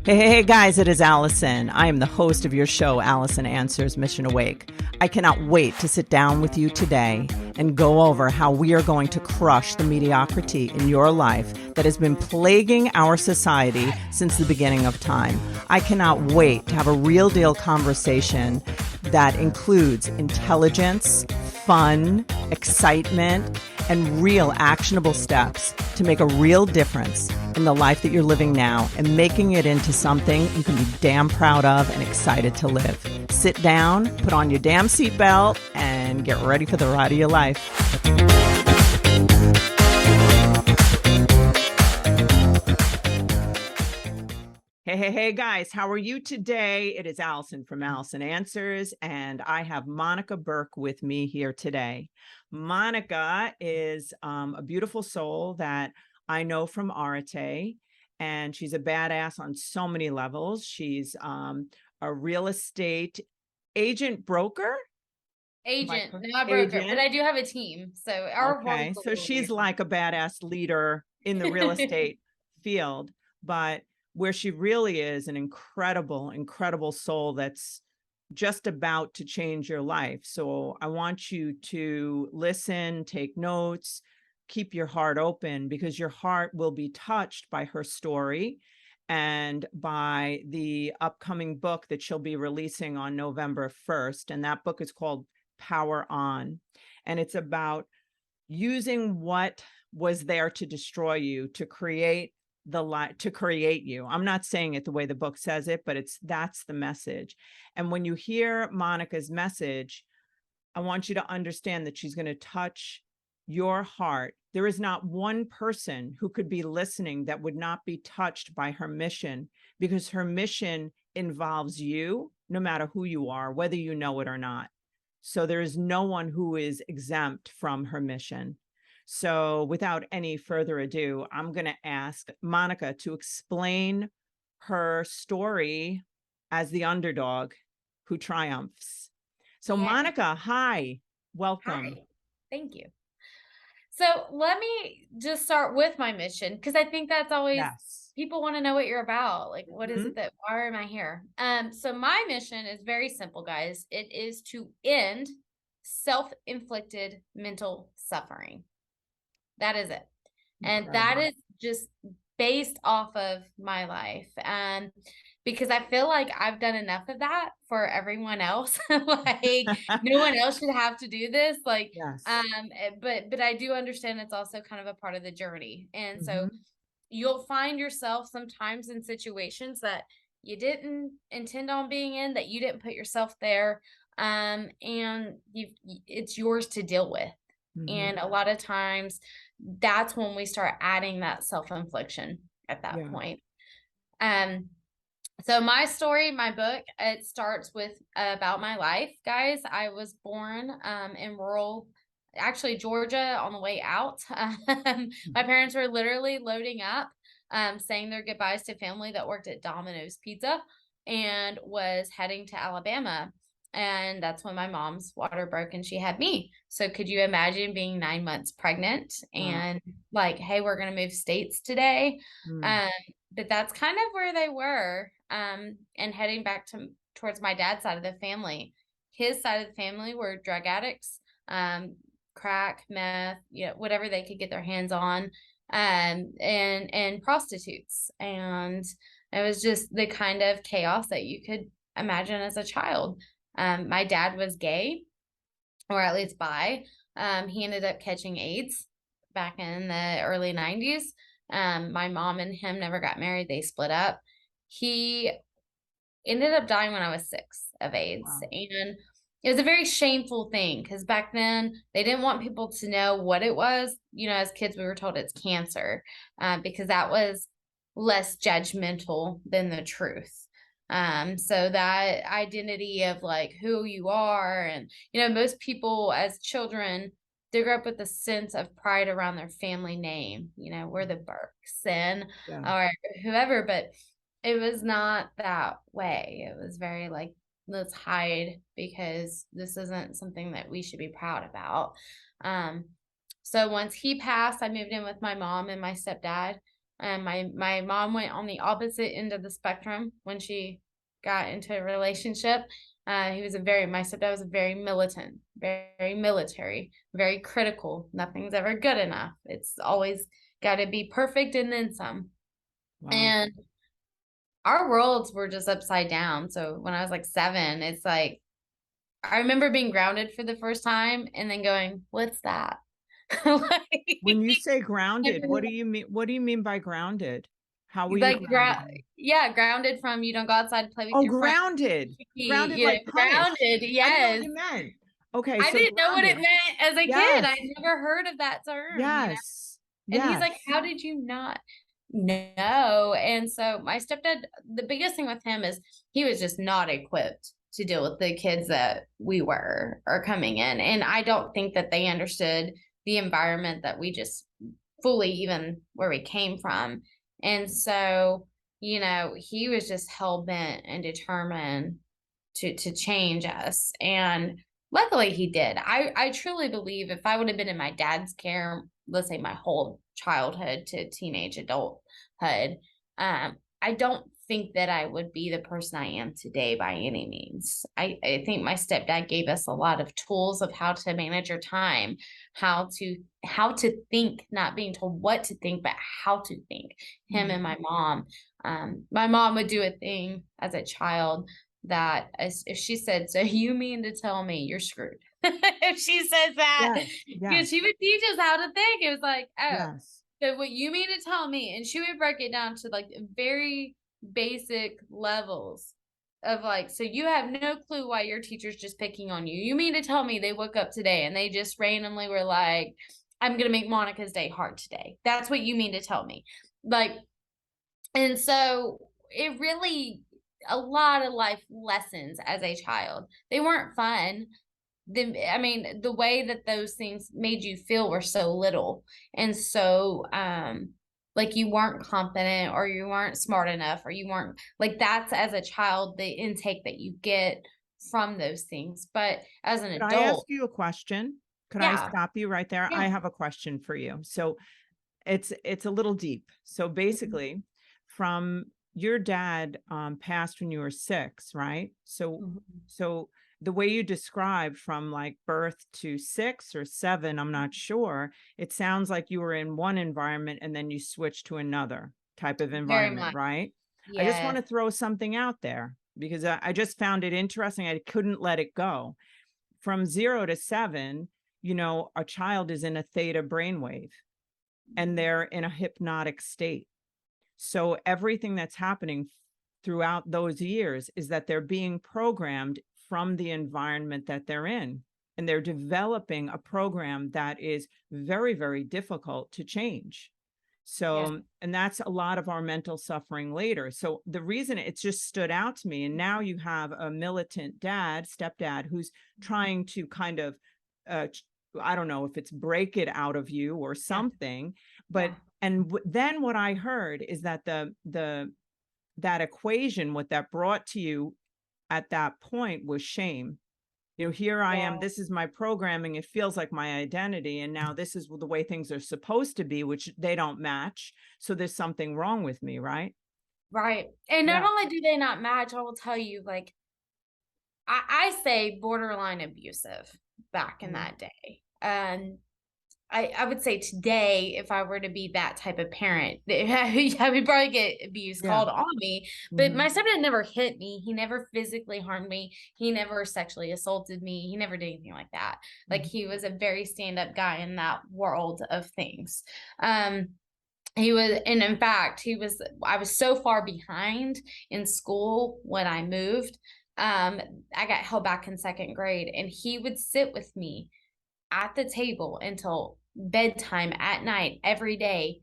Hey, guys, it is Allison. I am the host of your show, Allison Answers Mission Awake. I cannot wait to sit down with you today and go over how we are going to crush the mediocrity in your life that has been plaguing our society since the beginning of time. I cannot wait to have a real deal conversation that includes intelligence, fun, excitement, and real actionable steps to make a real difference in the life that you're living now and making it into something you can be damn proud of and excited to live. Sit down, put on your damn seatbelt, and get ready for the ride of your life. Hey, guys, how are you today? It is Allison from Allison Answers, and I have Monica Burke with me here today. Monica is a beautiful soul that I know from Arete, and she's a badass on so many levels. She's a real estate agent broker. Agent, not broker, but I do have a team. So our okay, so she's like a badass leader in the real estate field, but where she really is an incredible soul that's just about to change your life. So I want you to listen, take notes, keep your heart open, because your heart will be touched by her story and by the upcoming book that she'll be releasing on November 1st. And that book is called Power On. And it's about using what was there to destroy you to create to create you. I'm not saying it the way the book says it, but that's the message. And when you hear Monica's message, I want you to understand that she's going to touch your heart. There is not one person who could be listening that would not be touched by her mission, because her mission involves you, no matter who you are, whether you know it or not. So there is no one who is exempt from her mission. So without any further ado, I'm going to ask Monica to explain her story as the underdog who triumphs. So Monica, hi, welcome. Hi, thank you. So let me just start with my mission, because I think that's always, people want to know what you're about. Like, what is it why am I here? So my mission is very simple, guys. It is to end self-inflicted mental suffering. That is it. And that is just based off of my life. Because I feel like I've done enough of that for everyone else. Like no one else should have to do this. Like, but I do understand it's also kind of a part of the journey. And so you'll find yourself sometimes in situations that you didn't intend on being in, that you didn't put yourself there. And it's yours to deal with. And a lot of times that's when we start adding that self-infliction at that point. So my story, my book, it starts with about my life, guys. I was born in rural, actually Georgia, on the way out. My parents were literally loading up, saying their goodbyes to family that worked at Domino's Pizza and was heading to Alabama. And that's when my mom's water broke and she had me. So could you imagine being 9 months pregnant and like, hey, we're going to move states today. But that's kind of where they were. And heading back towards my dad's side of the family. His side of the family were drug addicts, crack, meth, whatever they could get their hands on, and prostitutes. And it was just the kind of chaos that you could imagine as a child. My dad was gay, or at least bi. He ended up catching AIDS back in the early 90s. My mom and him never got married. They split up. He ended up dying when I was 6 of AIDS. Wow. And it was a very shameful thing, because back then they didn't want people to know what it was. As kids, we were told it's cancer, because that was less judgmental than the truth. So that identity of like who you are, and, most people as children, they grew up with a sense of pride around their family name. We're the Burkes and or whoever, but it was not that way. It was very like, let's hide because this isn't something that we should be proud about. So once he passed, I moved in with my mom and my stepdad. And my mom went on the opposite end of the spectrum when she got into a relationship. My stepdad was very militant, very military, very critical. Nothing's ever good enough. It's always got to be perfect and then some. Wow. And our worlds were just upside down. So when I was like 7, it's like I remember being grounded for the first time and then going, "What's that?" Like, When you say grounded, what never- do you mean? What do you mean by grounded? How were you like grounded? yeah, grounded from you don't go outside to play with Oh, your friends. grounded. Grounded You know, like punished. grounded, I didn't know what yes. you meant. Okay, I so didn't know what it grounded. meant as a kid. Yes. I'd never heard of that term, you know. Yes. And he's like, Yes. "How did you not know?" And so my stepdad, the biggest thing with him is he was just not equipped to deal with the kids that we are coming in. And I don't think that they understood the environment that we just fully even where we came from. And so, you know, he was just hell bent and determined to change us. And luckily he did. I truly believe if I would have been in my dad's care, let's say my whole childhood to teenage adulthood, I don't think that I would be the person I am today by any means. I think my stepdad gave us a lot of tools of how to manage your time, how to think, not being told what to think, but how to think. Him and Mhm. my mom would do a thing as a child that if she said, "So you mean to tell me you're screwed?" If she says that, Yes. because Yes. she would teach us how to think. It was like, "Oh, Yes. so what you mean to tell me?" And she would break it down to like very basic levels of like, "So you have no clue why your teacher's just picking on you. You mean to tell me they woke up today and they just randomly were like, 'I'm gonna make Monica's day hard today.' That's what you mean to tell me." Like, and so it really, a lot of life lessons as a child. They weren't fun. I mean, the way that those things made you feel were so little. And so, like you weren't competent or you weren't smart enough or you weren't like that's as a child, the intake that you get from those things. But as an Could I ask adult, you a question? Could I yeah, stop you right there? I yeah. have a question for you. So it's a little deep. So Mhm, basically, from your dad passed when you were 6, right? So mhm, so the way you described from like birth to 6 or 7, I'm not sure. It sounds like you were in one environment and then you switched to another type of very environment, much. right? I just want Yes. to throw something out there because I just found it interesting. I couldn't let it go. From 0 to 7, a child is in a theta brainwave and they're in a hypnotic state. So everything that's happening throughout those years is that they're being programmed from the environment that they're in. And they're developing a program that is very, very difficult to change. Yes. So, and that's a lot of our mental suffering later. So the reason it just stood out to me, and now you have a militant stepdad, who's trying to kind of, uh, I don't know if it's break it out of you or Yeah. something, but Yeah. then what I heard is that that equation, what that brought to you at that point was shame. Here I am. Yeah. This is my programming. It feels like my identity. And now this is the way things are supposed to be, which they don't match. So there's something wrong with me, right? Right. And not Yeah. only do they not match, I will tell you, like, I say borderline abusive back in Mhm. that day. I would say today, if I were to be that type of parent, I would probably get abuse Yeah. called on me. But Hmm. my stepdad never hit me. He never physically harmed me. He never sexually assaulted me. He never did anything like that. Like Hmm. he was a very stand-up guy in that world of things. Um, he was, and in fact, I was so far behind in school when I moved. I got held back in second grade, and he would sit with me at the table until bedtime at night every day,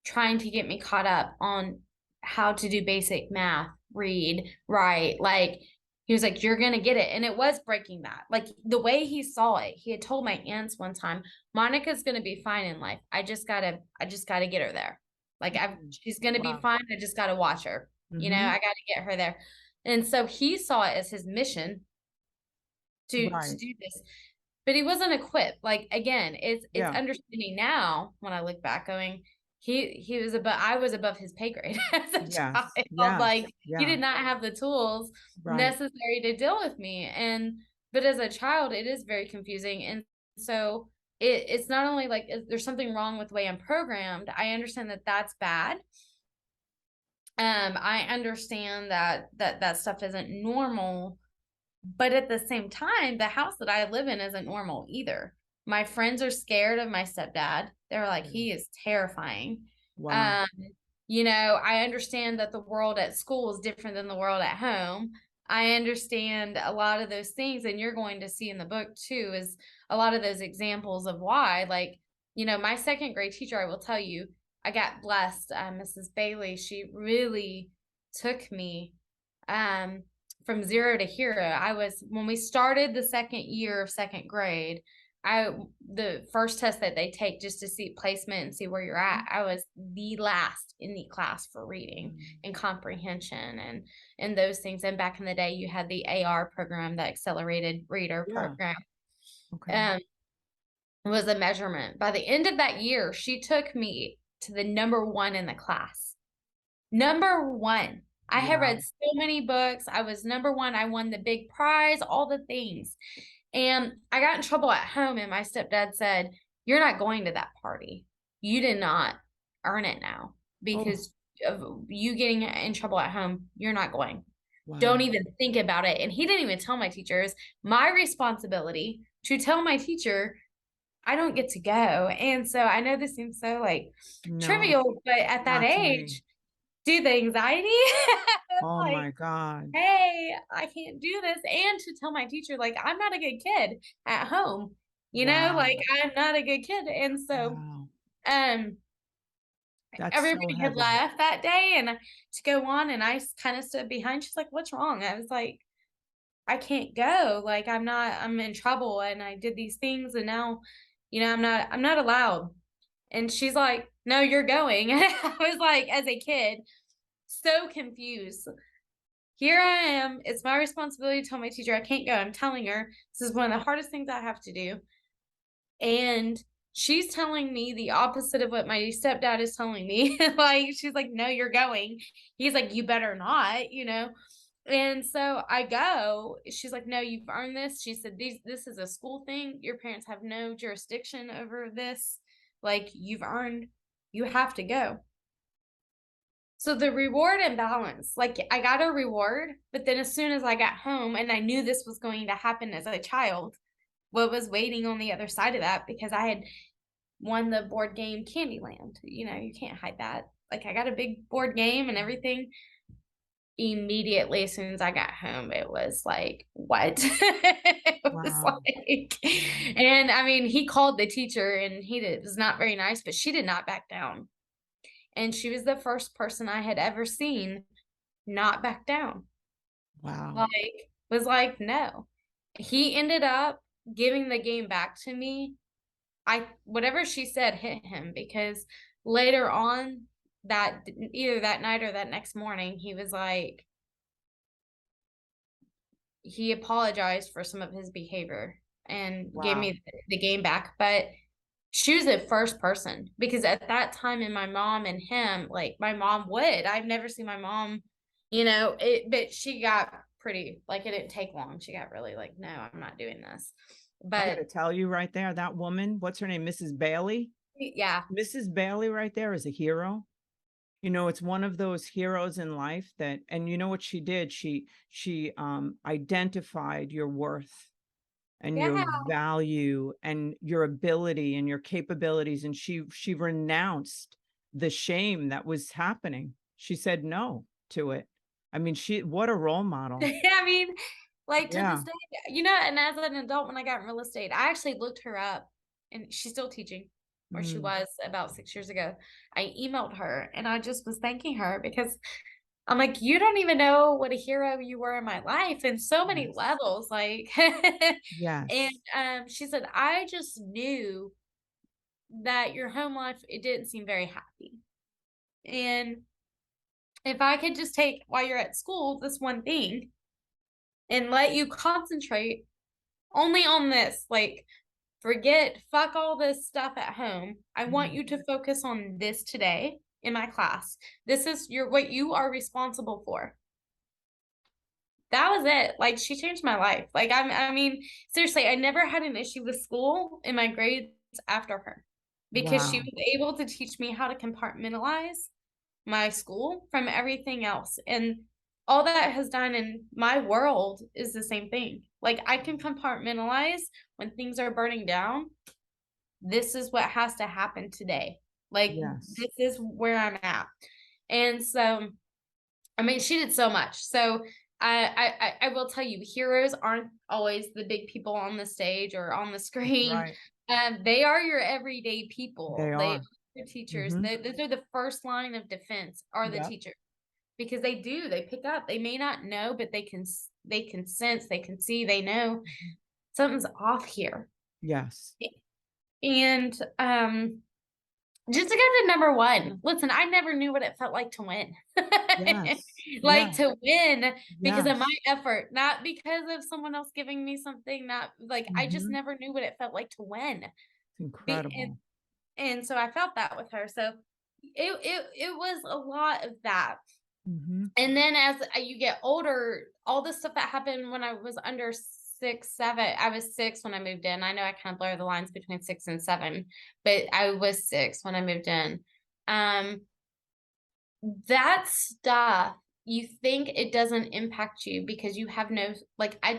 trying to get me caught up on how to do basic math, read, write. Like, he was like, "You're going to get it." And it was breaking that. Like, the way he saw it, he had told my aunts one time, "Monica's going to be fine in life. I just got to get her there. Like, she's going to be Wow. fine. I just got to watch her. I Hmm. got to get her there." And so he saw it as his mission to Right. do this, but he wasn't equipped. Like again, it's Yeah. understanding now when I look back, going, he was above, I was above his pay grade as a Yes. child. Yes. Like he Yeah. did not have the tools Right. necessary to deal with me. And but as a child, it is very confusing. And so it's not only like there's something wrong with the way I'm programmed. I understand that that's bad. I understand that stuff isn't normal, but at the same time, the house that I live in isn't normal either. My friends are scared of my stepdad. They're like, Mm. he is terrifying. Wow. Um, you know, I understand that the world at school is different than the world at home. I understand a lot of those things, and you're going to see in the book too, is a lot of those examples of why. Like, you know, my second grade teacher, I will tell you, I got blessed. Mrs. Bailey, she really took me. Um, from zero to hero. I was, when we started the second year of second grade, the first test that they take just to see placement and see where you're at, I was the last in the class for reading and comprehension and those things. And back in the day, you had the AR program, the accelerated reader Yeah. program. Okay. It was a measurement. By the end of that year, she took me to the number one in the class. Number one. I had Wow. read so many books. I was number one. I won the big prize, all the things. And I got in trouble at home, and my stepdad said, "You're not going to that party. You did not earn it now Oh, because of you getting in trouble at home. You're not going. Don't wow. even think about it." And he didn't even tell my teachers. My responsibility to tell my teacher I don't get to go. And so I know this seems so like No, trivial, but at that not to me. age, do the anxiety. Oh Like, my God. hey, I can't do this. And to tell my teacher, like, I'm not a good kid at home, like Wow. I'm not a good kid. And so, Wow. um, That's so everybody had heavy. left that day and to go on, and I kind of stood behind. She's like, "What's wrong?" I was like, "I can't go. Like, I'm in trouble and I did these things and now, I'm not allowed." And she's like, "No, you're going." And I was like, as a kid, so confused. Here I am. It's my responsibility to tell my teacher I can't go. I'm telling her this is one of the hardest things I have to do. And she's telling me the opposite of what my stepdad is telling me. Like, she's like, "No, you're going." He's like, "You better not." And so I go. She's like, "No, you've earned this." She said, "This is a school thing. Your parents have no jurisdiction over this. Like, you have to go." So the reward and balance, like I got a reward, but then as soon as I got home and I knew this was going to happen as a child, what was waiting on the other side of that, because I had won the board game Candyland. You can't hide that. Like I got a big board game and everything. Immediately, as soon as I got home, it was like, what? It was Wow. like, Wow. and I mean, he called the teacher and it was not very nice, but she did not back down. And she was the first person I had ever seen not back down. Wow. Like, was like, no. He ended up giving the game back to me. Whatever she said hit him, because later on that either that night or that next morning, he was like, he apologized for some of his behavior and gave Wow. me the game back. But she was the first person, because at that time in my mom and him, like my mom would, I've never seen my mom, but she got pretty, like it didn't take long. She got really like, "No, I'm not doing this." I got But to tell you right there, that woman, what's her name? Mrs. Bailey. yeah, Mrs. Bailey right there is a hero. It's one of those heroes in life that, and you know what she did? She identified your worth and your yeah, value and your ability and your capabilities. And she renounced the shame that was happening. She said no to it. I mean, what a role model. I mean, like to this Yeah. day, and as an adult, when I got in real estate, I actually looked her up and she's still teaching, or she Mm, was about 6 years ago. I emailed her and I just was thanking her, because I'm like, "You don't even know what a hero you were in my life in so many yes. levels." Like, and Yes. she said, "I just knew that your home life, it didn't seem very happy. And if I could just take while you're at school this one thing and let you concentrate only on this, like fuck all this stuff at home. I want you to focus on this today in my class. This is what you are responsible for. That was it. Like, she changed my life. Like, I mean, seriously, I never had an issue with school in my grades after her, because she Wow. was able to teach me how to compartmentalize my school from everything else. And all that has done in my world is the same thing. Like, I can compartmentalize when things are burning down. This is what has to happen today. Like, Yes. this is where I'm at. And so, I mean, she did so much. So I will tell you, heroes aren't always the big people on the stage or on the That's screen. right. They are your everyday people. They They are are. your teachers. Hmm. Those are the first line of defense, are the Yep. teachers, because they pick up. They may not know, but they can sense, they can see, they know Mhm. something's off here. Yes. And just to go to number one, listen, I never knew what it felt like to win. Yes. Like, Yeah. to win because of my Yes. effort, not because of someone else giving me something, not like, I just Hmm. never knew what it felt like to win. It's Be, and, incredible. and so I felt that with her. So it was a lot of that. Hmm. And then as you get older, all the stuff that happened when I was under 6, 7, I was 6 when I moved in. I know I kind of blur the lines between 6 and 7, but I was 6 when I moved in. Um, that stuff, you think it doesn't impact you because you have no, like, I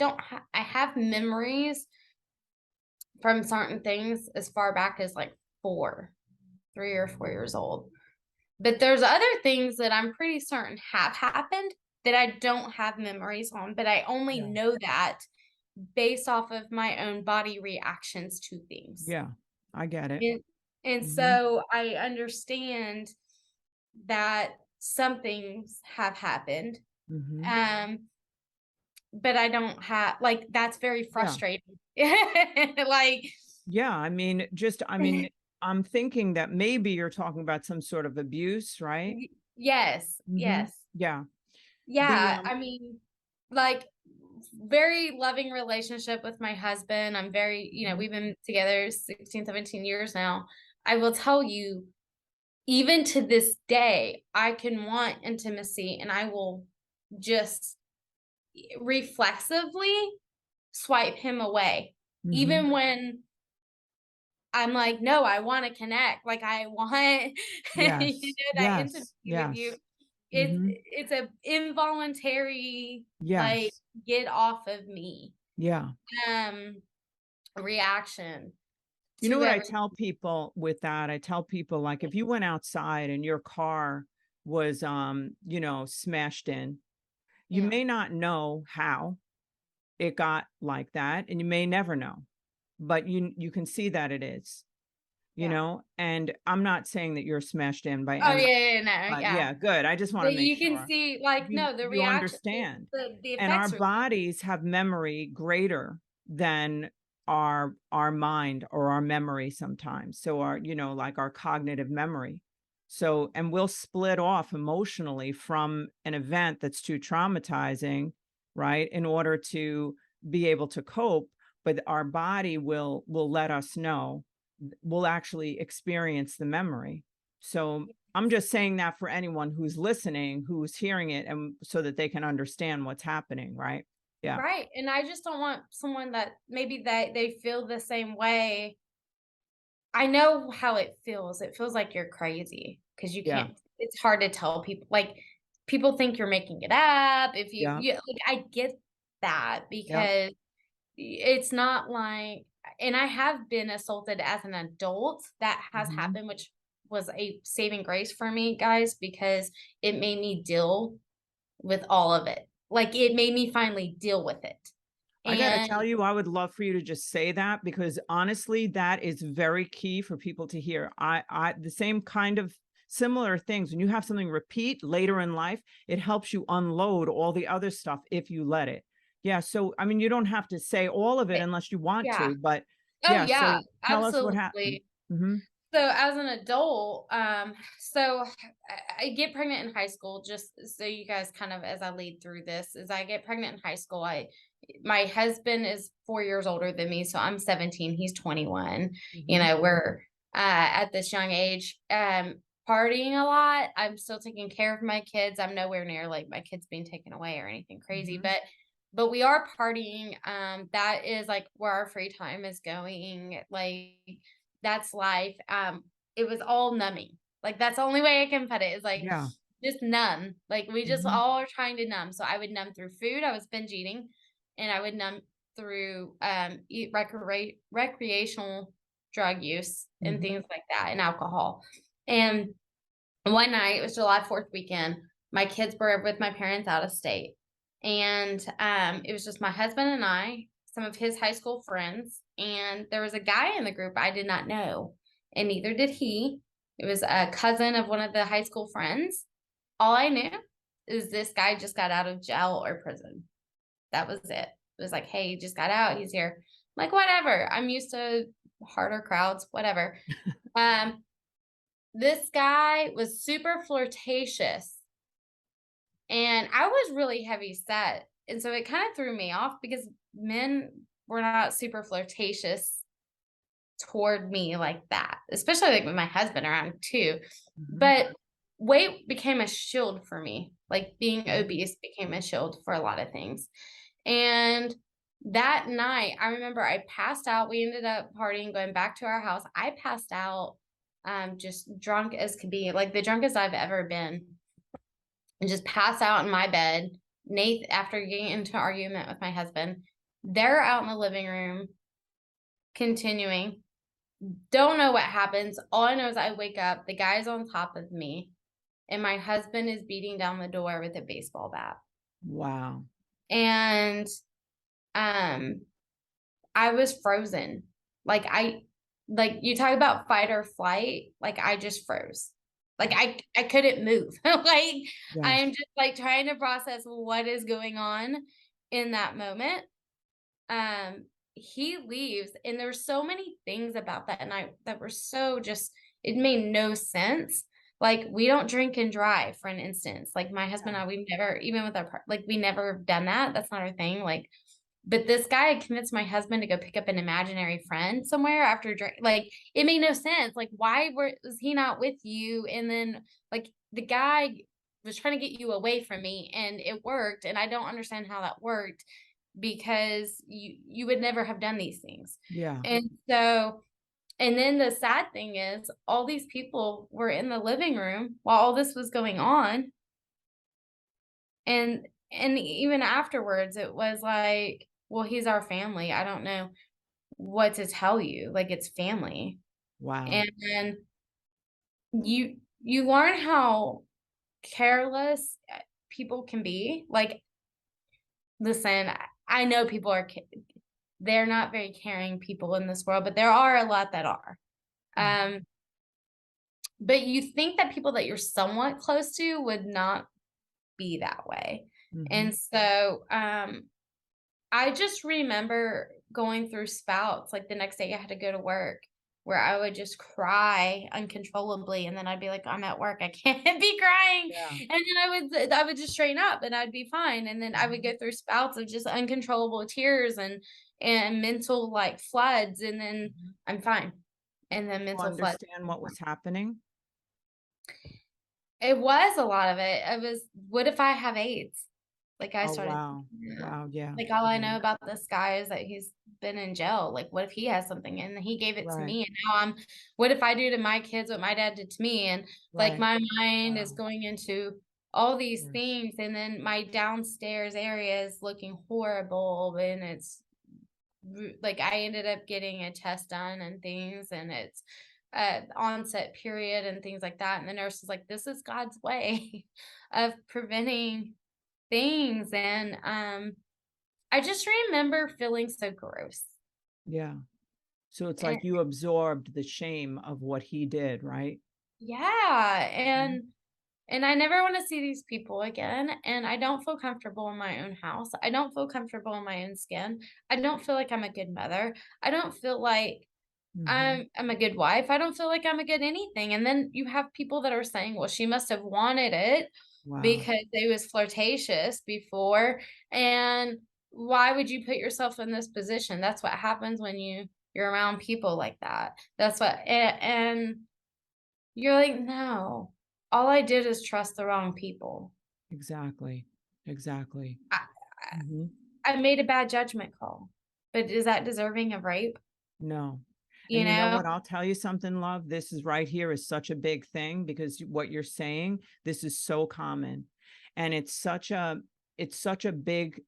have memories from certain things as far back as like 3 or 4 years old. But there's other things that I'm pretty certain have happened that I don't have memories on, but I only Yeah. know that based off of my own body reactions to things. Yeah. I get it. And, and Hmm. so I understand that some things have happened. Hmm. Um, but I don't have, like, that's very Yeah. frustrating. Like, Yeah. I mean, I'm thinking that maybe you're talking about some sort of abuse, right? yes, Hmm. yes. Yeah. The Yeah, I mean, like, very loving relationship with my husband. I'm very, Mhm. we've been together 16, 17 years now. I will tell you, even to this day, I can want intimacy and I will just reflexively swipe him away. Mhm. Even when I'm like, no, I want to connect. Like, I want, Yes. that intimacy Yes. with you. Yes. It's Mhm. it's a involuntary, like, Yes. get off of me Yeah. um reaction You know to what I every. tell people with that? I tell people, like, if you went outside and your car was, smashed in, you Yeah, may not know how it got like that, and you may never know, but you can see that it is, yeah. and I'm not saying that you're smashed in by Oh, any, yeah, yeah, no, but yeah. yeah, good. I just want to But make you can sure see, like, you no, the you reaction, understand. the And our effects are. bodies have memory greater than our mind or our memory sometimes. So like our cognitive memory. So, and we'll split off emotionally from an event that's too traumatizing, right? In order to be able to cope, but our body will let us know. We'll actually experience the memory. So I'm just saying that for anyone who's listening, who's hearing it, and so that they can understand what's happening, right? Yeah. Right. And I just don't want someone that maybe that they feel the same way. I know how it feels. It feels like you're crazy because you Yeah. can't, it's hard to tell people. Like, people think you're making it up. If Yeah. like, I get that Yep. because it's not like, and I have been assaulted as an adult. That has Mhm. happened, which was a saving grace for me, guys, because it made me deal with all of it. Like, it made me finally deal with it. I gotta And tell you, I would love for you to just say that because honestly, that is very key for people to hear. The same kind of similar things. When you have something repeat later in life, it helps you unload all the other stuff if you let it. Yeah. So, I mean, you don't have to say all of it unless you want yeah. to, but Oh, yeah. yeah, So tell us what happened. absolutely. Hmm. So as an adult, so I get pregnant in high school. Just so you guys kind of, as I lead through this, as I get pregnant in high school, I My husband is 4 years older than me, so I'm 17, he's 21. You Mhm. know, we're at this young age, partying a lot. I'm still taking care of my kids. I'm nowhere near like my kids being taken away or anything crazy, Mhm. but we are partying. That is like where our free time is going. Like that's life. It was all numbing. Like that's the only way I can put it is like Yeah. just numb. Like we just Mhm. all are trying to numb. So I would numb through food. I was binge eating, and I would numb through recreational drug use and Mhm. things like that, and alcohol. And one night, it was July 4th weekend, my kids were with my parents out of state. And it was just my husband and I, some of his high school friends, and there was a guy in the group I did not know, and neither did he. It was a cousin of one of the high school friends. All I knew is this guy just got out of jail or prison. That was it. It was like, hey, he just got out. He's here. I'm like, whatever. I'm used to harder crowds, whatever. Um, this guy was super flirtatious, and I was really heavy set. And so it kind of threw me off because men were not super flirtatious toward me like that, especially like with my husband around too. Mhm. But weight became a shield for me. Like being Mhm. obese became a shield for a lot of things. And that night, I remember I passed out. We ended up partying, going back to our house. I passed out, just drunk as could be, like the drunkest I've ever been, and just passed out in my bed. Nate, after getting into an argument with my husband, they're out in the living room continuing. Don't know what happens. All I know is I wake up, the guy's on top of me, and my husband is beating down the door with a baseball bat. Wow. And um I was frozen. Like like you talk about fight or flight, like I just froze. Like I couldn't move. Like I Yes. am just like trying to process what is going on in that moment. He leaves, and there's so many things about that night that were so just, it made no sense. Like we don't drink and drive, for an instance. Like my husband Yeah. and I, we've never, even with like we never done that. That's not our thing. Like, but this guy had convinced my husband to go pick up an imaginary friend somewhere after drink. Like it made no sense. Like was he not with you? And then like the guy was trying to get you away from me, and it worked. And I don't understand how that worked, because you would never have done these things. Yeah. And so, and then the sad thing is all these people were in the living room while all this was going on. And even afterwards it was like, well, he's our family. I don't know what to tell you. Like it's family. Wow. And then you learn how careless people can be. Like, listen, I know people are they're not very caring people in this world, but there are a lot that are. Mhm. Um, but you think that people that you're somewhat close to would not be that way. Mhm. And so I just remember going through spouts, like the next day I had to go to work, where I would just cry uncontrollably, and then I'd be like, I'm at work, I can't be crying. Yeah. And then I would just straighten up and I'd be fine. And then I would Mhm. go through spouts of just uncontrollable tears and mental like floods, and then Mhm. I'm fine. And then Did you mental floods. understand what was happening? It was a lot of it. It was, what if I have AIDS? Like I Oh, started wow. thinking that. Wow. Yeah. Like all I Yeah. know about this guy is that he's been in jail. Like what if he has something and he gave it to Right. me, and now what if I do to my kids what my dad did to me? And like Right. my mind is Wow. going into all these Yes. things, and then my downstairs area is looking horrible, and it's like I ended up getting a test done and things, and it's onset period and things like that. And the nurse was like, this is God's way of preventing things. And I just remember feeling so gross. Yeah. So it's And like you absorbed the shame of what he did, right? yeah, Mhm. and I never want to see these people again. And I don't feel comfortable in my own house. I don't feel comfortable in my own skin. I don't feel like I'm a good mother. I don't feel like Mhm. I'm a good wife. I don't feel like I'm a good anything. And then you have people that are saying, well, she must have wanted it Wow. because they was flirtatious before. And why would you put yourself in this position? That's what happens when you're around people like that. That's what, and you're like, no, all I did is trust the wrong people. Exactly. Exactly. I, Hmm. I made a bad judgment call, but is that deserving of rape? No. You And you know know? what? I'll tell you something, love. This is right here is such a big thing because what you're saying, this is so common. And it's such a big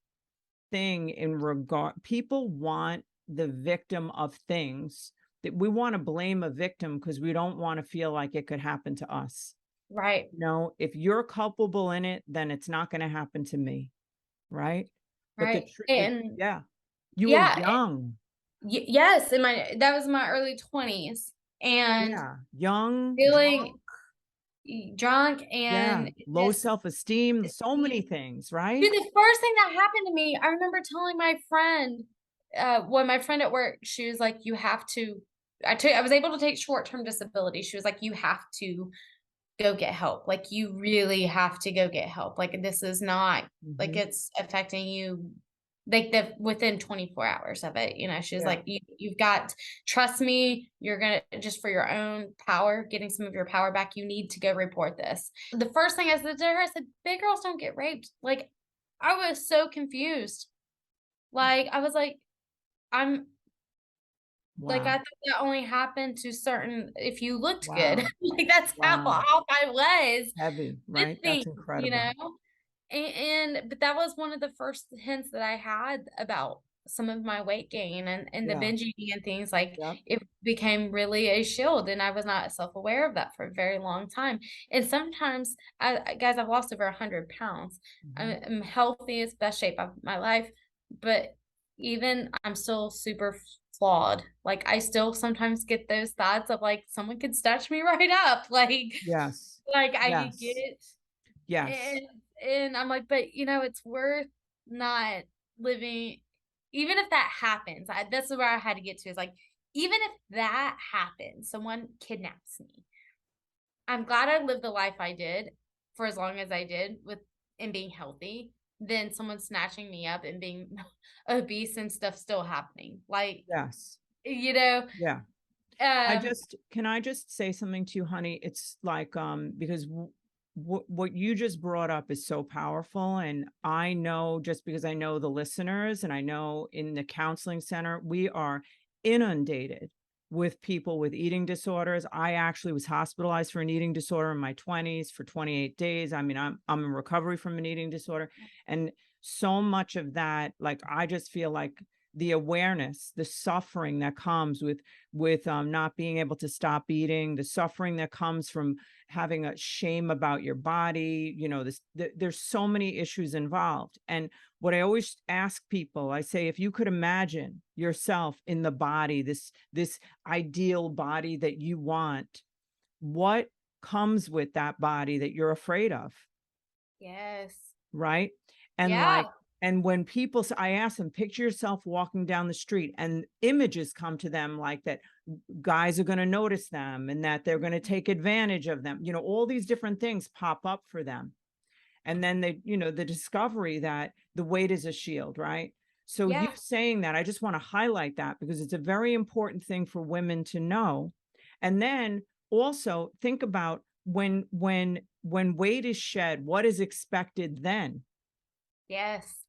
thing in regard, people want the victim of things, that we want to blame a victim because we don't want to feel like it could happen to us. Right, No, if you're culpable in it, then it's not going to happen to me. Right. But the right. truth, And yeah, you were yeah, young. yes, that was my early 20s and Yeah. Young, feeling drunk. drunk Yeah. and Low just self-esteem, so many things. Right. dude, the first thing that happened to me, I remember telling my friend, when my friend at work, she was like, you have to, I was able to take short-term disability. She was like, you have to go get help. Like, you really have to go get help. Like, this is not, like, Hmm. it's affecting you, like, within 24 hours of it. She was Yeah. like, you've got, trust me, you're gonna, just for your own power, getting some of your power back, you need to go report this. The first thing I said to her, I said, big girls don't get raped. Like, I was so confused. Like, I was like, I'm like, I Wow. thought that only happened to certain, if you looked good. Wow. Like, that's how Wow. off I was Heavy, with right? That's things, you incredible. know? But that was one of the first hints that I had about some of my weight gain and the Yeah. binge eating and things. Like, Yep. it became really a shield, and I was not self-aware of that for a very long time. And sometimes, guys, I've lost over 100 pounds. Mhm. I'm healthiest, best shape of my life, but even I'm still super flawed. Like, I still sometimes get those thoughts of like someone could snatch me right up, Yes. like I could Yes. get. Yes. And and I'm like, but it's worth not living, even if that happens. That's where I had to get to, is like, even if that happens, someone kidnaps me. I'm glad I lived the life I did for as long as I did with and being healthy, than someone snatching me up and being obese and stuff still happening. Like, Yes. you know, Yeah. um, Can I just say something to you, honey? It's like, because what you just brought up is so powerful. And I know, just because I know the listeners and I know in the counseling center, we are inundated with people with eating disorders. I actually was hospitalized for an eating disorder in my 20s for 28 days. I mean, I'm in recovery from an eating disorder. And so much of that, like, I just feel like the awareness, the suffering that comes with not being able to stop eating, the suffering that comes from having a shame about your body, there's so many issues involved. And what I always ask people, I say, if you could imagine yourself in the body, this ideal body that you want, what comes with that body that you're afraid of? yes. Right. And Yeah. like, and when people say, I ask them, picture yourself walking down the street, and images come to them like that guys are going to notice them and that they're going to take advantage of them. All these different things pop up for them. And then the discovery that the weight is a shield, right? So you Yeah. saying that, I just want to highlight that because it's a very important thing for women to know. And then also think about when weight is shed, what is expected then? Yes.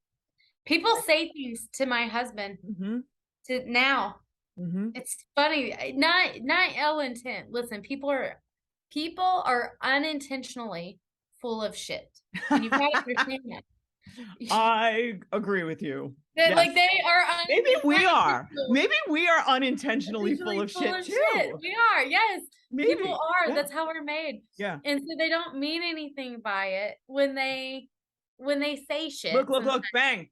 People say things to my husband Hmm. to now. Hmm. It's funny, not ill intent. Listen, people are unintentionally full of shit, and you've got to understand that. I agree with you. That, Yes. like, they are Maybe we are. unintentional, Maybe we are unintentionally full usually of full shit of shit. too. We are, yes. People Maybe. are. Yeah. That's how we're made. Yeah. And so they don't mean anything by it when they say Look, shit. look, Sometimes, look, bang.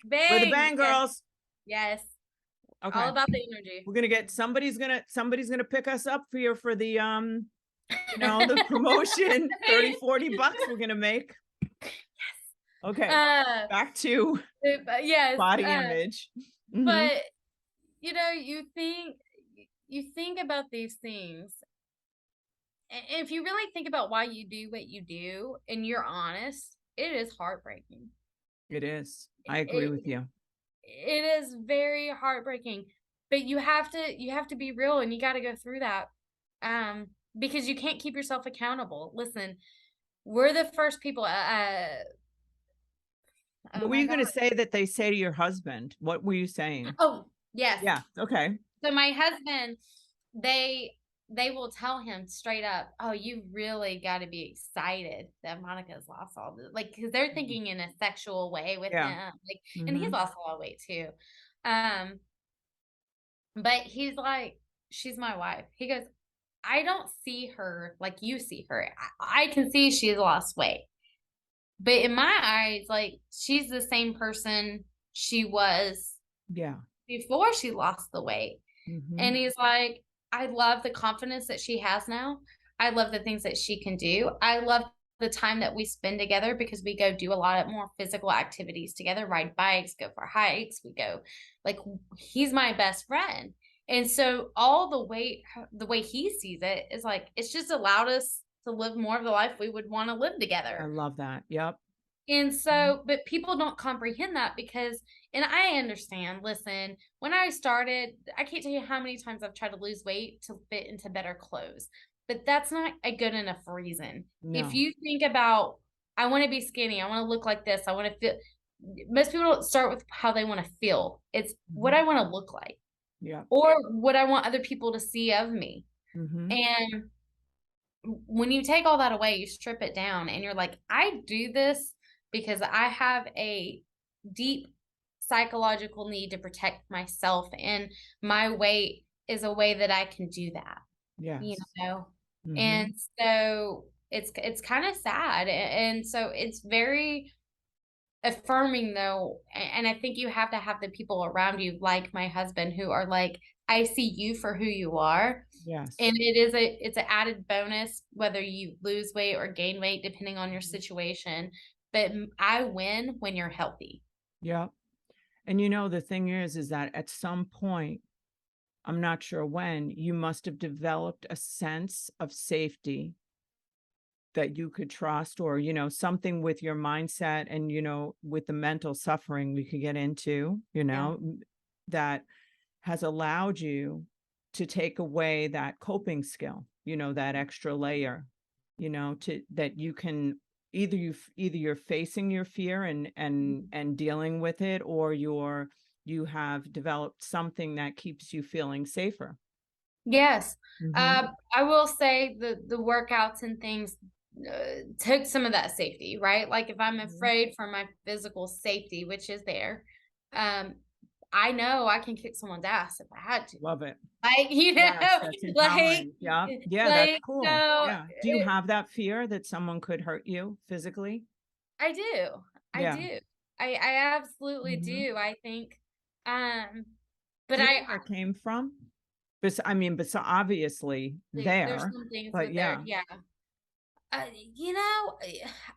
We're the bang. bang Yes, girls. yes. All Okay. about the energy. We're gonna get somebody's gonna pick us up for you for the promotion, 30-40 bucks we're gonna make. Okay. Uh, Back to but yes, body image. Hmm. but you think about these things, and if you really think about why you do what you do, and you're honest, it is heartbreaking. It is. I agree with It you. it is very heartbreaking, but you have to be real, and you got to go through that. Because you can't keep yourself accountable. Listen, we're the first people, oh What were my you God. going to say that they say to your husband? What were you saying? Oh, yes. Yeah. Okay. So my husband, they they will tell him straight up, "Oh, you really got to be excited that Monica's lost all this," like, because they're Mhm. thinking in a sexual way with Yeah. him, like, and he's Hmm. lost a lot of weight too. Um, but he's like, "She's my wife." He goes, "I don't see her like you see her. I can see she's lost weight, but in my eyes, like, she's the same person she was Yeah. before she lost the weight." Hmm. And he's like, I love the confidence that she has now. I love the things that she can do. I love the time that we spend together because we go do a lot of more physical activities together, ride bikes, go for hikes. We go, like, he's my best friend. And so all the way he sees it is like, it's just allowed us to live more of the life we would want to live I together. love that. Yep. And Mhm. so, but people don't comprehend that because, and I understand, listen, when I started, I can't tell you how many times I've tried to lose weight to fit into better clothes, but that's not a good enough reason. If No. you think about, I want to be skinny, I want to look like this, I want to feel, most people don't start with how they want to feel. It's what Hmm. I want to look like Yep. or what I want other people to see of me. Hmm. And when you take all that away, you strip it down and you're like, I do this because I have a deep psychological need to protect myself, and my weight is a way that I can do that, you Yes. know? Hmm. And so it's kind of sad. And so it's very affirming though, and I think you have to have the people around you like my husband who are like, I see you for who you are, and Yes. it's an added bonus whether you lose weight or gain weight depending on your Mhm. situation. But I win when you're healthy. Yep. And the thing is that at some point, I'm not sure when, you must have developed a sense of safety that you could trust, or, something with your mindset and, with the mental suffering we could get into, Yeah. that has allowed you to take away that coping skill, that extra layer, to that you can either you're facing your fear and dealing with it, or you have developed something that keeps you feeling safer. Yes. Hmm. I will say the workouts and things took some of that safety, right? Like if I'm Hmm. afraid for my physical safety, which is there, um, I know I can kick someone's ass if I had to. Love it. Like, Yes, that's like, empowering. Yeah. Yeah, that's like, cool. so Yeah. Do you have that fear that someone could hurt you physically? I do. I Yeah. do. I absolutely Hmm. do. I think, um, but Do you know where it came from? I mean, but so obviously there's there, some things but with there. yeah. Yeah. You know,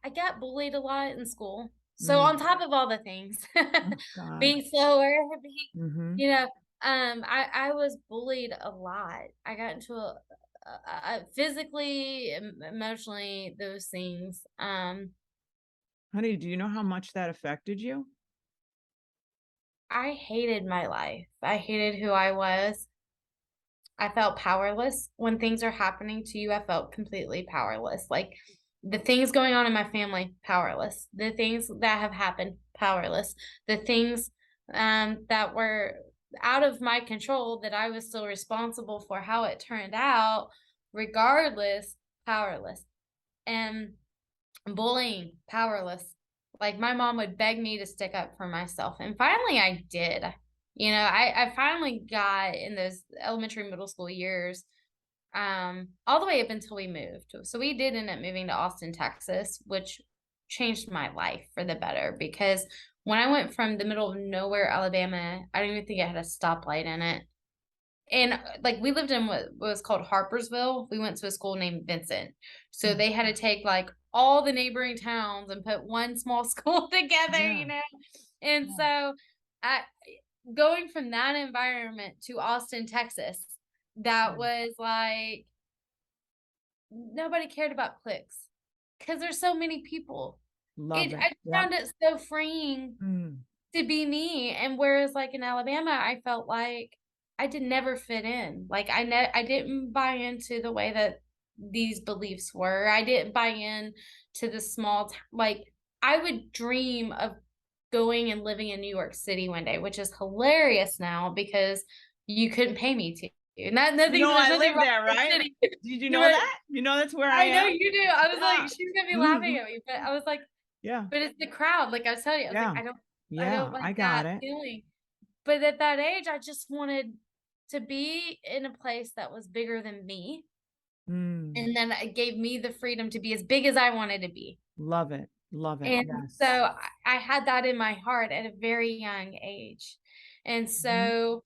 I got bullied a lot in school. So on Mm. top of all the things, Oh God. being slower, being, Hmm. you know, I was bullied a lot. I got into physically, emotionally, those things. Honey, do you know how much that affected you? I hated my life. I hated who I was. I felt powerless when things are happening to you. I felt completely powerless. Like the things going on in my family, powerless. The things that have happened, powerless. The things that were out of my control that I was still responsible for how it turned out, regardless, powerless. And bullying, powerless. Like my mom would beg me to stick up for myself. And finally I did. I finally got in those elementary, middle school years, all the way up until we moved. So we did end up moving to Austin, Texas, which changed my life for the better because when I went from the middle of nowhere, Alabama, I don't even think it had a stoplight in it. And like we lived in what was called Harpersville. We went to a school named Vincent. So Mm. they had to take like all the neighboring towns and put one small school together, Yeah. And Yeah. so I going from that environment to Austin, Texas, that Yeah. was like nobody cared about clicks because there's so many people. Love it. I Yep. found it so freeing. Mm. to be me. And whereas like in Alabama, I felt like I did never fit in. Like I didn't buy into the way that these beliefs were. I didn't buy in to the like I would dream of going and living in New York City one day, which is hilarious now because you couldn't pay me to. And that You nothing know, there's I nothing live wrong there, with the right? city. Did you know But that? You know that's where I I know am? you do. I was like, Yeah. she's gonna be laughing Mhm. at me, but I was like, Yeah. but it's the crowd. Like I was telling you, I was like, Yeah. I don't Yeah. like I got that it. feeling. But at that age, I just wanted to be in a place that was bigger than me. Mm. And then it gave me the freedom to be as big as I wanted to be. Love it. Love it. And so Yes. I had that in my heart at a very young age. And Mhm. so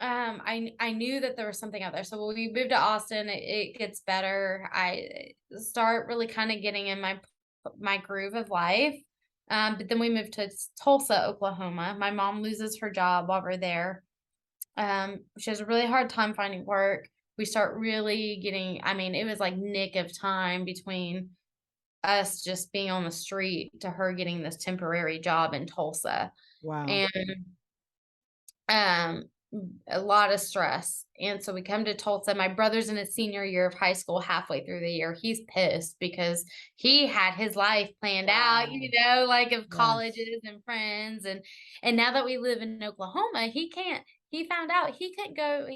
I knew that there was something out there. So when we moved to Austin, it gets better. I start really kind of getting in my groove of life. But then we moved to Tulsa, Oklahoma. My mom loses her job while we're there. She has a really hard time finding work. We start really getting, I mean, it was like nick of time between us just being on the street to her getting this temporary job in Tulsa. Wow. And um a lot of stress. And so we come to Tulsa. My brother's in his senior year of high school, halfway through the year. He's pissed because he had his life planned out, Wow. like of Yes. colleges and friends. And now that we live in Oklahoma, he found out he couldn't go.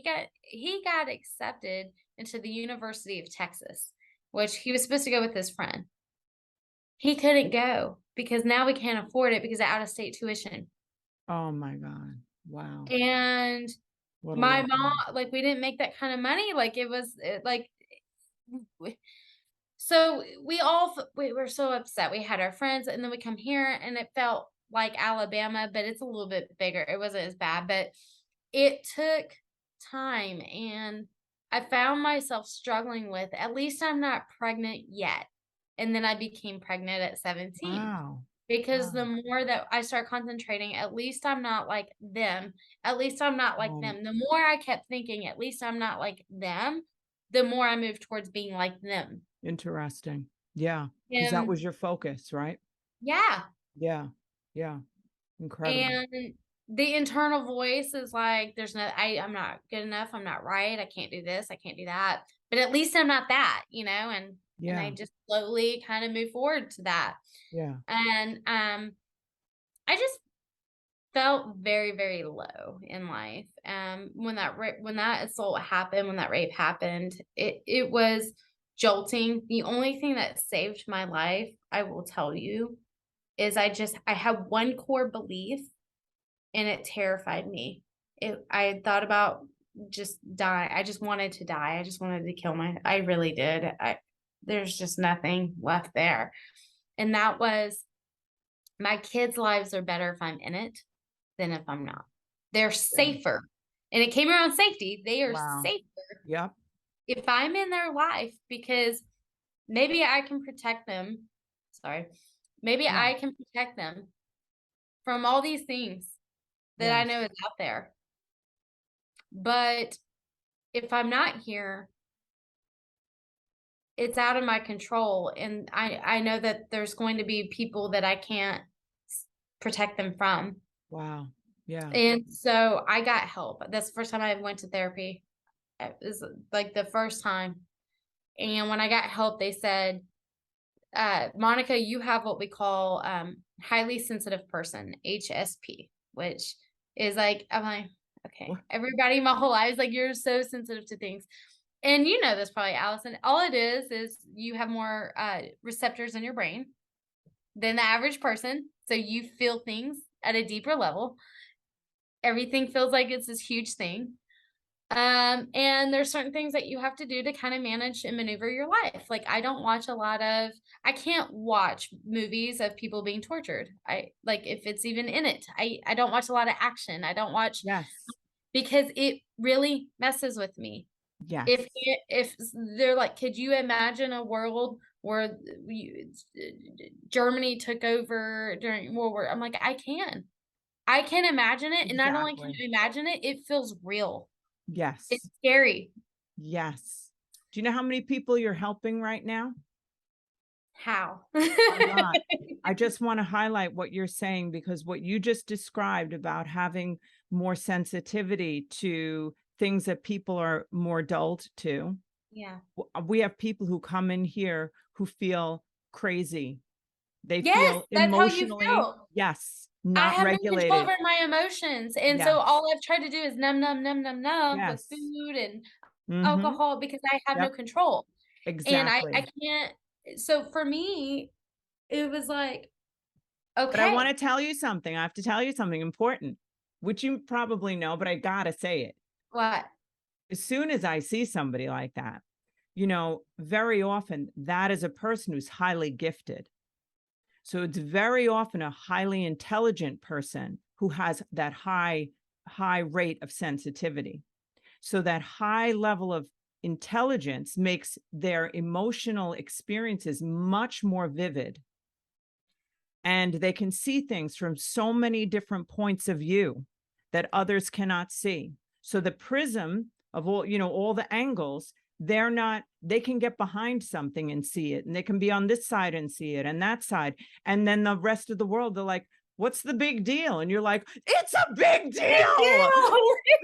He got accepted into the University of Texas, which he was supposed to go with his friend. He couldn't go because now we can't afford it because of out of state tuition. Oh my God. Wow. And What a my mom, lesson. like, we didn't make that kind of money. Like, like, so we were so upset. We had our friends, and then we come here, and it felt like Alabama, but it's a little bit bigger. It wasn't as bad, but it took time. And I found myself struggling with, at least I'm not pregnant yet. And then I became pregnant at 17. Wow. Because the Wow. more that I start concentrating, at least I'm not like them. At least I'm not like Right. them. The more I kept thinking, at least I'm not like them, the more I moved towards being like them. Interesting. Yeah. Because that And was your focus, right? yeah. Yeah. Yeah. Incredible. And the internal voice is like, I'm not good enough. I'm not right. I can't do this. I can't do that. But at least I'm not that, and I Yeah. just slowly kind of move forward to that. Yeah. And I just felt very, very low in life. When that assault happened, when that rape happened, it was jolting. The only thing that saved my life, I will tell you, is I had one core belief, and it terrified me. I thought about just die. I just wanted to die. I just wanted to kill I really did. There's just nothing left there. And that was, my kids' lives are better if I'm in it than if I'm not. They're Yeah. safer. And it came around safety. They are Wow. safer Yep. if I'm in their life because maybe I can protect them. Sorry. Maybe Yeah. I can protect them from all these things that I know Yes. is out there. But if I'm not here, it's out of my control. And I know that there's going to be people that I can't protect them from. Wow. Yeah. And so I got help. That's the first time I went to therapy. It was like the first time. And when I got help, they said, Monica, you have what we call highly sensitive person, HSP, which is like, I'm like, okay, What? everybody my whole life is like, you're so sensitive to things. And you know this probably, Allison. All it is you have more receptors in your brain than the average person. So you feel things at a deeper level. Everything feels like it's this huge thing. And there's certain things that you have to do to kind of manage and maneuver your life. Like I can't watch movies of people being tortured. I like if it's even in it. I don't watch a lot of action. I don't watch Yes. because it really messes with me. Yes. If they're like, could you imagine a world where Germany took over during World War? I'm like, I can. I can imagine it, and not only can Exactly. I imagine it, it feels real. It's Yes. scary. Yes. Do you know how many people you're helping right now? How? A lot. I just want to highlight what you're saying, because what you just described about having more sensitivity to things that people are more dulled to. Yeah. We have people who come in here who feel crazy. They Yes, feel that's how you emotionally, feel. yes, I not have no control regulated. over my emotions, and so Yes, all I've tried to do is numb, numb, numb, numb, numb with yes. food and Mm-hmm. alcohol because I have no Yep, control, and I exactly. can't. So for me, it was like, But I want okay, to tell you something. I have to tell you something important, which you probably know, but I gotta say it. what? As soon as I see somebody like that, very often that is a person who's highly gifted. So it's very often a highly intelligent person who has that high rate of sensitivity. So that high level of intelligence makes their emotional experiences much more vivid, and they can see things from so many different points of view that others cannot see. So the prism of all the angles, they can get behind something and see it, and they can be on this side and see it and that side. And then the rest of the world, they're like, what's the big deal? And you're like, it's a big Big deal. deal.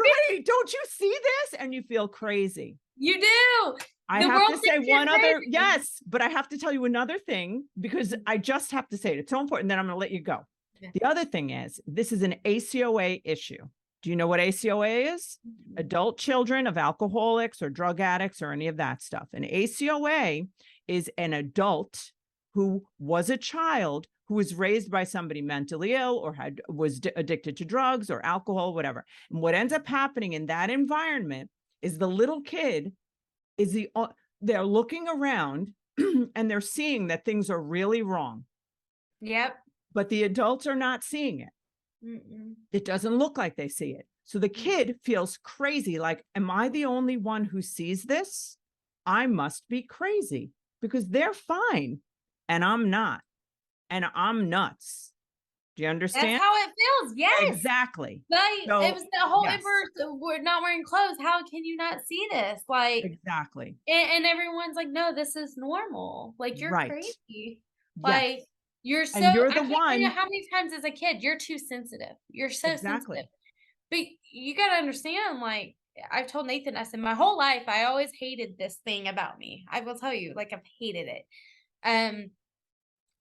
Right? Don't you see this? And you feel crazy. You do. I The have to world say thinks you're one other, crazy. yes, but I have to tell you another thing, because I just have to say it. It's so important. Then I'm going to let you go. Yeah. The other thing is, this is an ACOA issue. Do you know what ACOA is? Adult children of alcoholics or drug addicts or any of that stuff. An ACOA is an adult who was a child who was raised by somebody mentally ill or was addicted to drugs or alcohol, whatever. And what ends up happening in that environment is the little kid is they're looking around and they're seeing that things are really wrong, Yep. but the adults are not seeing it. Mm-mm. It doesn't look like they see it. So the kid feels crazy. Like, am I the only one who sees this? I must be crazy because they're fine and I'm not. And I'm nuts. Do you That's understand? how it feels. Yes. Exactly. Like, it So, was the whole if yes, we're not wearing clothes, how can you not see this? Like, exactly. and everyone's like, no, this is normal. Like, you're Right. crazy. Yes. Like, you're so, And you're I the can't tell you one. how many times as a kid, you're too sensitive. You're so sensitive. Exactly. But you got to understand, like, I've told Nathan, I said, my whole life, I always hated this thing about me. I will tell you, like, I've hated it. Um,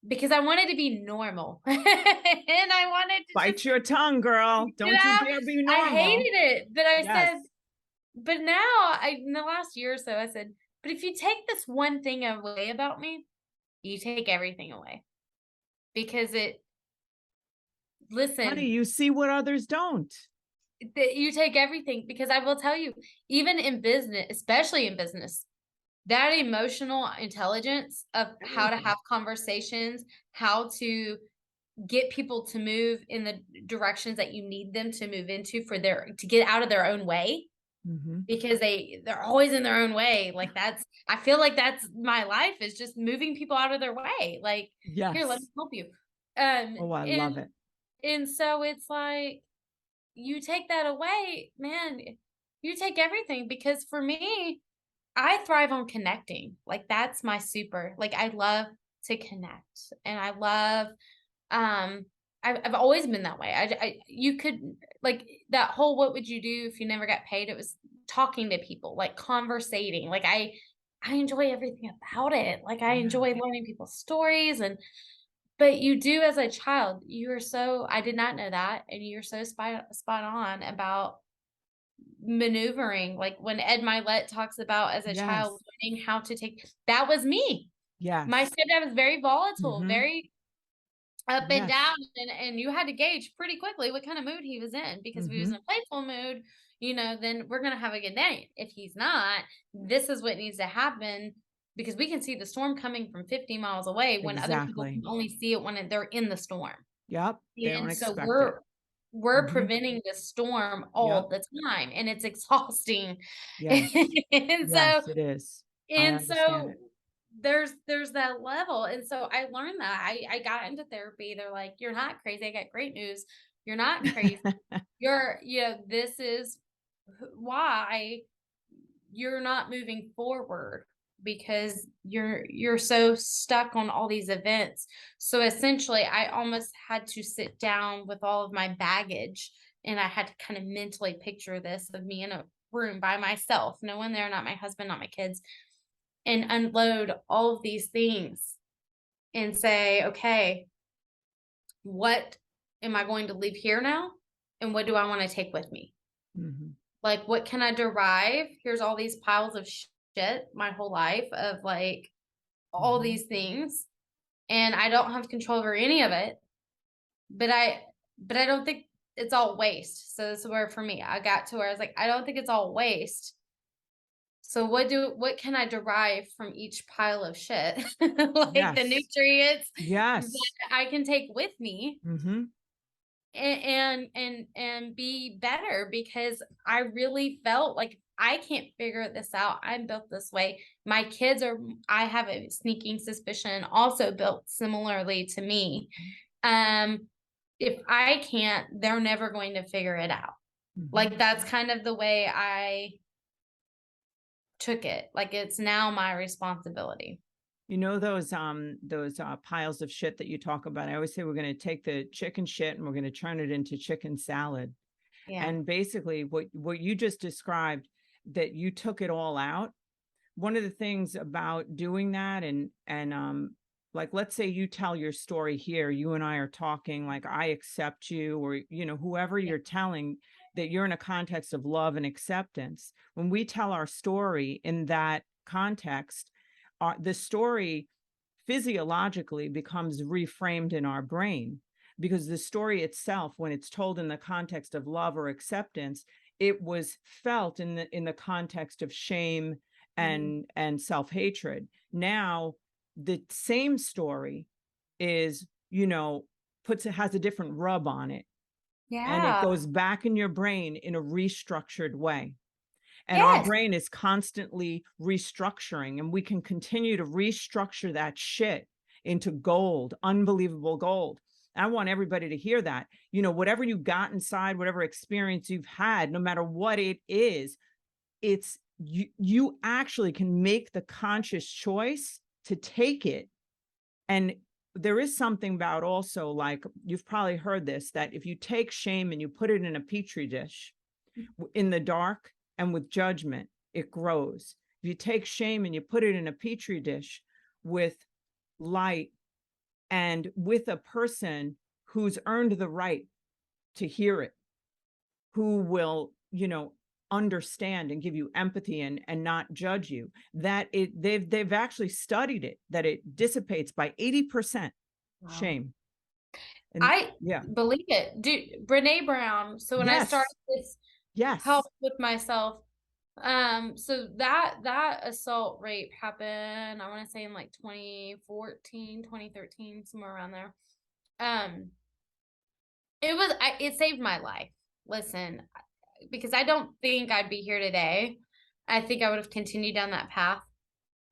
because I wanted to be normal and I wanted to just, Bite your tongue, girl. you Don't you know, dare be I normal. hated it. But I Yes. said, but now in the last year or so, I said, but if you take this one thing away about me, you take everything away because Honey, listen, you see what others don't. you take everything because I will tell you, even in business, especially in business, that emotional intelligence of how to Everything. have conversations, how to get people to move in the directions that you need them to move into to get out of their own way Mm-hmm. because they're always in their own way. Like I feel like that's my life is just moving people out of their way. Like, here, let me Yes. help you. Oh, I And love it. so it's like you take that away, man, you take everything because for me, I thrive on connecting. Like that's my super. Like I love to connect and I love um I've always been that way. You could like that whole what would you do if you never got paid? It was talking to people, like conversating. Like I enjoy everything about it. Like I Yeah. enjoy learning people's stories and but you do as a child. You are so I did not know that and you're so spot on about maneuvering, like when Ed Milet talks about as a child Yes. learning how to take that was me. My Yes. stepdad was very volatile, Mm-hmm. very up and Yes. down, and you had to gauge pretty quickly what kind of mood he was in because if he was Mm-hmm. in a playful mood, then we're gonna have a good day. If he's not, this is what needs to happen because we can see the storm coming from 50 miles away when other people Exactly. can only see it when they're in the storm. Yep. They don't And so expect it. we're Mm-hmm. preventing the storm all Yep. the time, and it's exhausting. Yes. And so Yes, it is. I and understand so it. there's that level, and so I learned that. I got into therapy. They're like, "You're not crazy." I got great news. You're not crazy. This is why you're not moving forward because you're so stuck on all these events. So essentially, I almost had to sit down with all of my baggage, and I had to kind of mentally picture this of me in a room by myself, no one there, not my husband, not my kids, and unload all of these things and say, okay, what am I going to leave here now? And what do I want to take with me? Mhm. Like, what can I derive? Here's all these piles of shit my whole life of like all Mhm. these things. And I don't have control over any of it. But I don't think it's all waste. So this is where for me, I got to where I was like, I don't think it's all waste. So what can I derive from each pile of shit? Like the Yes. nutrients Yes. that I can take with me Mhm. and be better, because I really felt like I can't figure this out. I'm built this way. My kids are, I have a sneaking suspicion, also built similarly to me. Um, if I can't, they're never going to figure it out. Mhm. Like that's kind of the way I took it. Like it's now my responsibility. You know those piles of shit that you talk about? I always say we're gonna take the chicken shit and we're gonna turn it into chicken salad. Yeah. And basically what you just described, that you took it all out. One of the things about doing that, and like let's say you tell your story here, you and I are talking, like I accept you, or whoever Yeah. you're telling, that you're in a context of love and acceptance. When we tell our story in that context, the story physiologically becomes reframed in our brain, because the story itself, when it's told in the context of love or acceptance, it was felt in the context of shame Mhm. and self-hatred. Now the same story is, puts it has a different rub on it, and it Yeah. goes back in your brain in a restructured way. And our Yes. brain is constantly restructuring, and we can continue to restructure that shit into gold, unbelievable gold. I want everybody to hear that. Whatever you got inside, whatever experience you've had, no matter what it is, it's you actually can make the conscious choice to take it. And there is something about, also, like you've probably heard this, that if you take shame and you put it in a petri dish in the dark and with judgment, it grows. If you take shame and you put it in a petri dish with light and with a person who's earned the right to hear it, who will, understand and give you empathy and not judge you, that they've actually studied it, that it dissipates by 80% Wow. shame. And I yeah. believe it. Dude, Brene Brown. So when I started Yes. this help Yes. with myself, so that assault rape happened, I want to say in like 2014, 2013, somewhere around there. Um, it saved my life. Listen, because I don't think I'd be here today. I think I would have continued down that path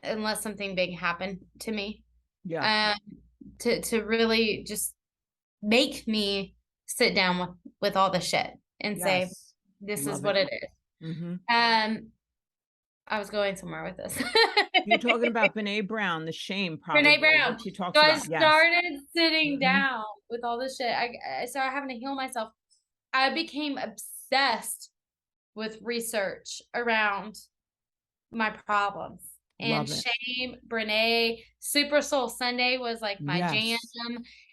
unless something big happened to me. Yeah. Um, to really just make me sit down with all the shit and say, Yes. this is Love what it. it is. Hmm. I was going somewhere with this. You're talking about Brene Brown, the shame, Brene probably, Brown. what she So talks I about. Yes. started sitting Hmm. down with all this shit. I started having to heal myself. I became obsessed with research around my problems and Love it. shame. Brene, Super Soul Sunday was like my jam. Yes.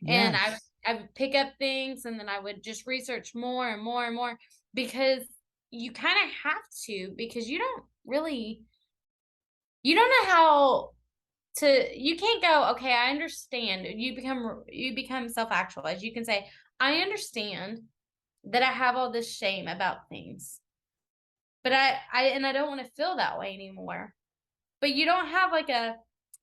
And Yes. I would pick up things and then I would just research more and more and more, because you kind of have to, because you don't know how you can't go, okay, I understand. You become self-actualized. You can say, I understand that I have all this shame about things, but I don't want to feel that way anymore. But you don't have like a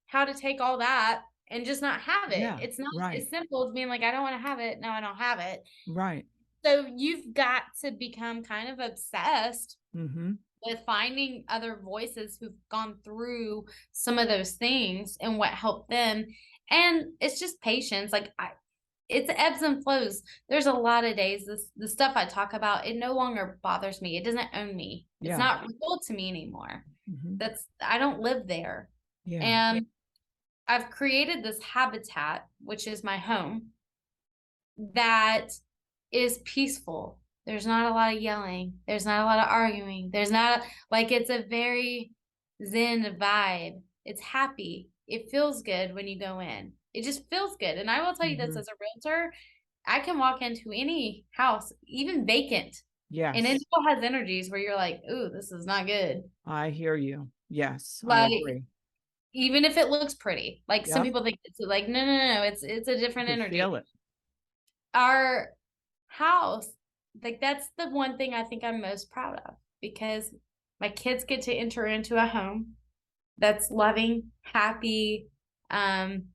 how to take all that and just not have it. Yeah. It's not Right. as simple as being like, I don't want to have it. No, I don't have it. Right. So you've got to become kind of obsessed Hmm. with finding other voices who've gone through some of those things and what helped them. And it's just patience. It's ebbs and flows. There's a lot of days, the stuff I talk about, it no longer bothers me. It doesn't own me. It's Yeah. not real to me anymore. Hmm. I don't live there. Yeah. And I've created this habitat, which is my home, that is peaceful. There's not a lot of yelling. There's not a lot of arguing. There's not like it's a very zen vibe. It's happy. It feels good when you go in. It just feels good. And I will tell you this Mhm. as a realtor, I can walk into any house, even vacant, and it Yes, still has energies where you're like, ooh, this is not good. I hear you. Yes, I Like agree. even if it looks pretty, like some Yep, people think it's like, no, no, no, no, it's a you different could feel energy. it. Our house, like that's the one thing I think I'm most proud of because my kids get to enter into a home that's loving, happy. Um,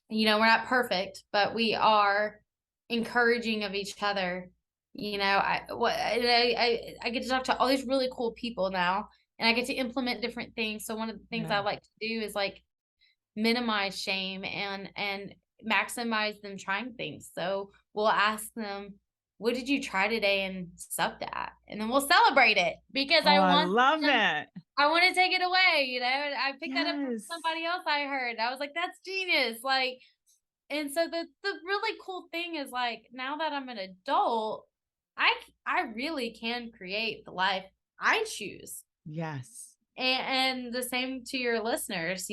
we're not perfect, but we are encouraging of each other. I get to talk to all these really cool people now, and I get to implement different things. So one of the things I Yeah. like to do is like minimize shame and maximize them trying things. So we'll ask them, "What did you try today and sucked at?" And then we'll celebrate it because Oh, I love them it. I want to take it away, I picked that up from Yes. somebody else I heard. I was like, "That's genius." Like, and so the really cool thing is like now that I'm an adult, I really can create the life I choose. Yes. And the same to your listeners,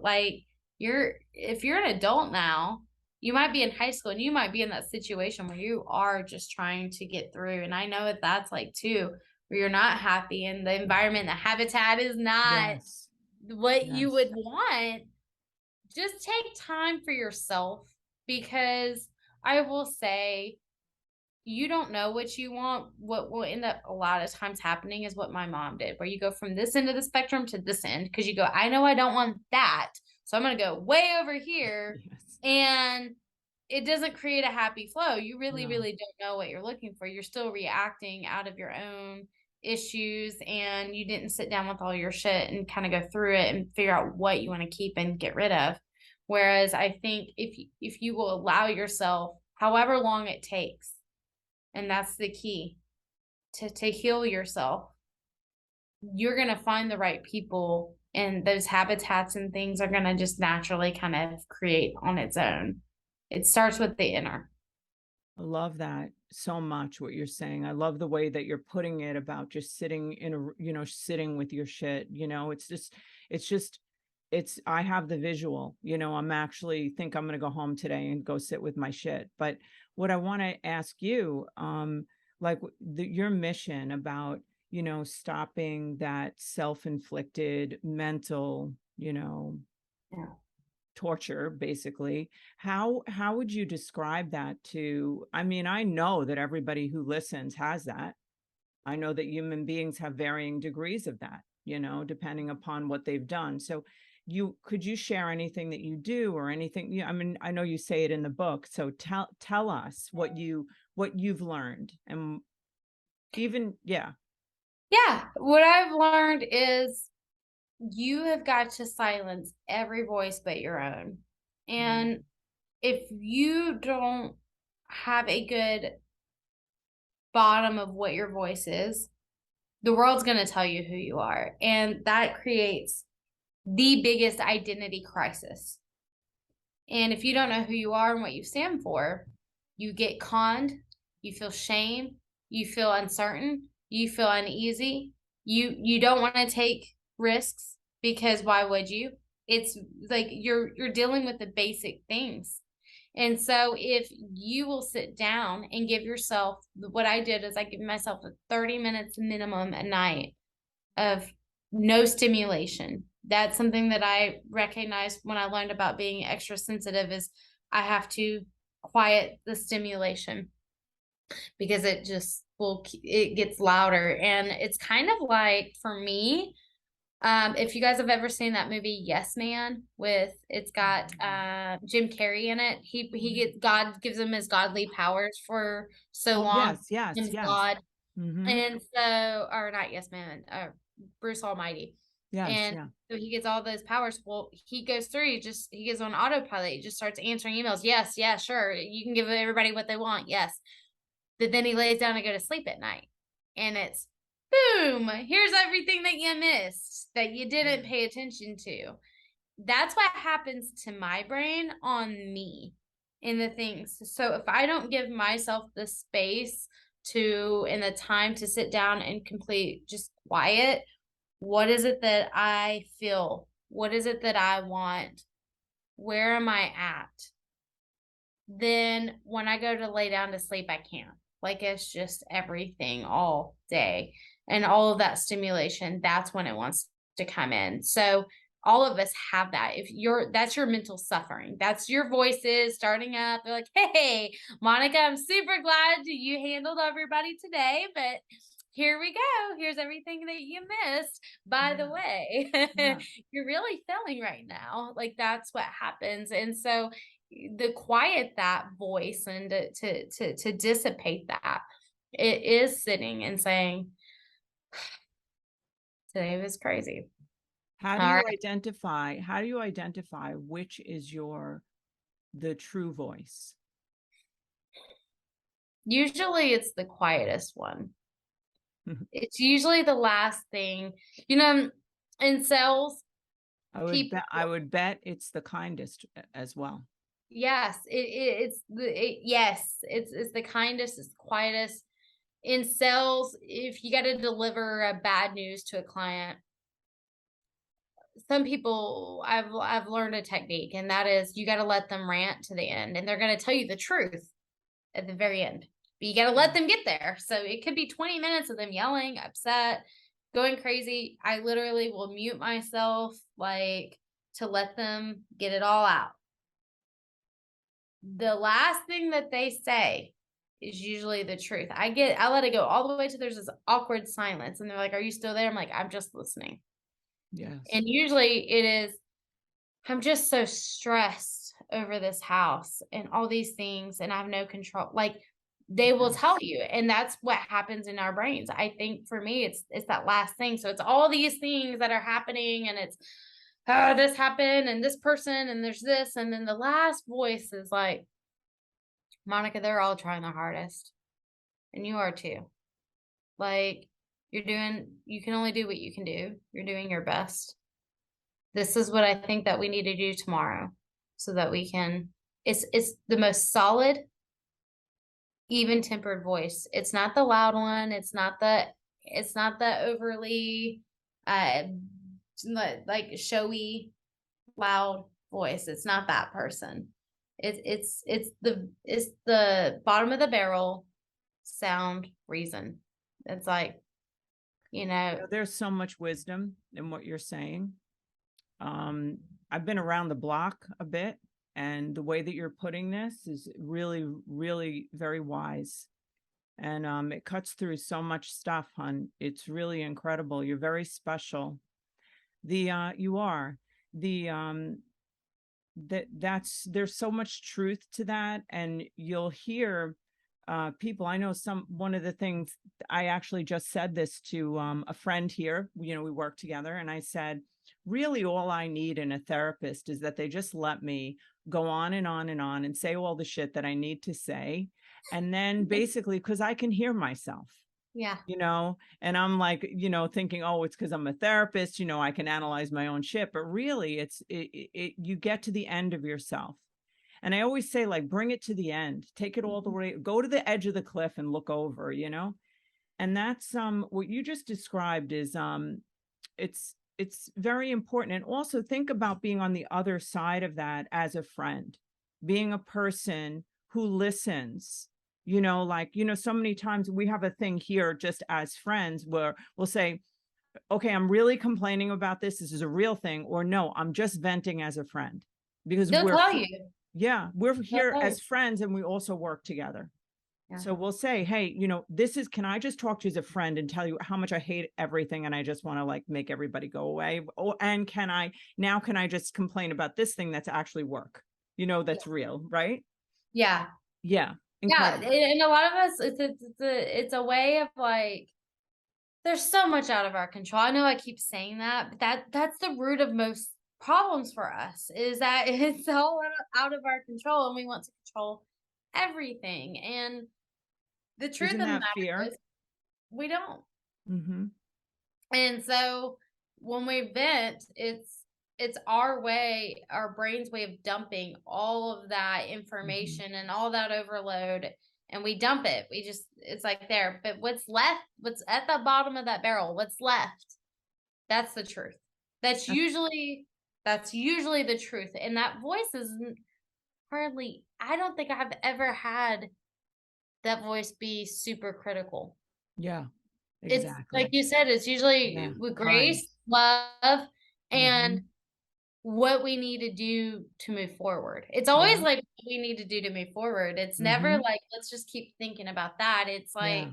like if you're an adult now, you might be in high school and you might be in that situation where you are just trying to get through. And I know that that's like too, where you're not happy and the environment, the habitat is not Yes. what you Yes. would want. Just take time for yourself because I will say you don't know what you want. What will end up a lot of times happening is what my mom did, where you go from this end of the spectrum to this end because you go, I know I don't want that. So I'm going to go way over here. Yes. And it doesn't create a happy flow. You really, No. really don't know what you're looking for. You're still reacting out of your own issues and you didn't sit down with all your shit and kind of go through it and figure out what you want to keep and get rid of. Whereas I think if you will allow yourself, however long it takes, and that's the key to heal yourself, you're going to find the right people and those habitats and things are going to just naturally kind of create on its own. It starts with the inner. I love that so much what you're saying. I love the way that you're putting it about just sitting in sitting with your shit. It's just, I have the visual, I'm actually think I'm going to go home today and go sit with my shit. But what I want to ask you, like your mission about, stopping that self-inflicted mental, Yeah. torture basically. How would you describe that to, I mean, I know that everybody who listens has that. I know that human beings have varying degrees of that, depending upon what they've done. So could you share anything that you do or anything? I mean, I know you say it in the book, so tell us what you've learned. And even, yeah. Yeah. What I've learned is you have got to silence every voice but your own. Mm. And if you don't have a good bottom of what your voice is, the world's going to tell you who you are. And that creates the biggest identity crisis. And if you don't know who you are and what you stand for, you get conned, you feel shame, you feel uncertain, you feel uneasy. You don't want to take risks because why would you? It's like you're dealing with the basic things. And so if you will sit down and give yourself, what I did is I give myself a 30 minutes minimum a night of no stimulation. That's something that I recognized when I learned about being extra sensitive is I have to quiet the stimulation because it gets louder. And it's kind of like for me, if you guys have ever seen that movie Yes Man it's got Jim Carrey in it. He gets God gives him his godly powers for so Oh, long. yes, yes, Him's yes. God. Mm-hmm. And so, or not Yes Man, Bruce Almighty. Yes, And yeah. so he gets all those powers. Well, he goes through, he gets on autopilot. He just starts answering emails. Yes, yeah, sure. You can give everybody what they want. Yes. But then he lays down to go to sleep at night. And it's boom, here's everything that you missed, that you didn't pay attention to. That's what happens to my brain on me in the things. So if I don't give myself the space to and the time to sit down and complete just quiet, what is it that I feel? What is it that I want? Where am I at? Then when I go to lay down to sleep, I can't. Like it's just everything all day and all of that stimulation. That's when it wants to come in. So all of us have that. That's your mental suffering. That's your voices starting up. They're like, hey, Monica, I'm super glad you handled everybody today, but here we go. Here's everything that you missed. By the way, you're really failing right now. Like that's what happens. And so the quiet that voice and to dissipate that, it is sitting and saying, today was crazy. How do you identify which is the true voice? Usually it's the quietest one. It's usually the last thing, in sales. I would bet it's the kindest as well. Yes, it's the kindest, it's the quietest. In sales, if you got to deliver a bad news to a client, some people, I've learned a technique, and that is you got to let them rant to the end, and they're going to tell you the truth at the very end. But you got to let them get there. So it could be 20 minutes of them yelling, upset, going crazy. I literally will mute myself like to let them get it all out. The last thing that they say is usually the truth. I let it go all the way to there's this awkward silence, and they're like, "Are you still there?" I'm like, "I'm just listening." Yes. And usually it is, I'm just so stressed over this house and all these things, and I have no control. Like they will tell you, and that's what happens in our brains. I think for me, it's that last thing. So it's all these things that are happening, and it's this happened, and this person, and there's this, and then the last voice is like, Monica, they're all trying their hardest, and you are too. Like you can only do what you can do. You're doing your best. This is what I think that we need to do tomorrow so that we can, it's the most solid, even tempered voice. It's not the loud one. It's not the overly, like showy, loud voice. It's not that person. It's the bottom of the barrel sound reason. It's like, there's so much wisdom in what you're saying. I've been around the block a bit, and the way that you're putting this is really, really very wise. And it cuts through so much stuff, hon. It's really incredible. You're very special. You are. There's so much truth to that, and you'll hear people. I know one of the things, I actually just said this to a friend here, we work together, and I said, really all I need in a therapist is that they just let me go on and on and on and say all the shit that I need to say. And then basically, because I can hear myself. Yeah. And I'm like, thinking, oh, it's because I'm a therapist, I can analyze my own shit. But really, you get to the end of yourself. And I always say, like, bring it to the end, take it all the way, go to the edge of the cliff and look over, and that's what you just described is it's very important. And also think about being on the other side of that as a friend, being a person who listens, so many times we have a thing here just as friends where we'll say, okay, I'm really complaining about this. This is a real thing. Or no, I'm just venting as a friend, because they'll tell you. Yeah, we're here as friends, and we also work together. Yeah. So we'll say, hey, can I just talk to you as a friend and tell you how much I hate everything, and I just want to like make everybody go away? Oh, and can I just complain about this thing that's actually work, that's real, right? Yeah. Yeah. Incredible. Yeah. And a lot of us, it's a way of like, there's so much out of our control. I know I keep saying that, but that's the root of most problems for us, is that it's all out of our control, and we want to control everything. And the truth of the matter is, we don't. Mm-hmm. And so when we vent, it's our way, our brain's way of dumping all of that Mm-hmm. information and all that overload, and we dump it. We just, it's like there. But what's left, what's at the bottom of that barrel, what's left, that's the truth. That's That's, usually that's usually the truth. And that voice is hardly, I don't think I've ever had that voice be super critical. yeah, It's like exactly. you said, it's usually Yeah. with Kind. grace, love, Mm-hmm. and what we need to do to move forward. It's always Yeah. like what we need to do to move forward. It's never Mm-hmm. like, let's just keep thinking about that. It's Yeah. like,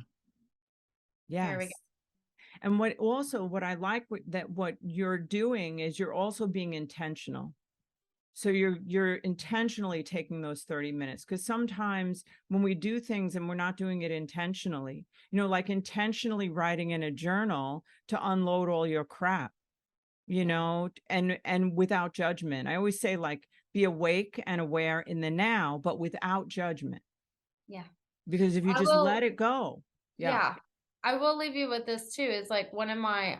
here we go. Yes. And what also what I like what you're doing is you're also being intentional. So you're intentionally taking those 30 minutes, because sometimes when we do things and we're not doing it intentionally, like intentionally writing in a journal to unload all your crap, Yeah. and without judgment. I always say, like, be awake and aware in the now, but without judgment. Yeah. Because if you I just let will, it go, yeah. yeah. I will leave you with this too. It's like one of my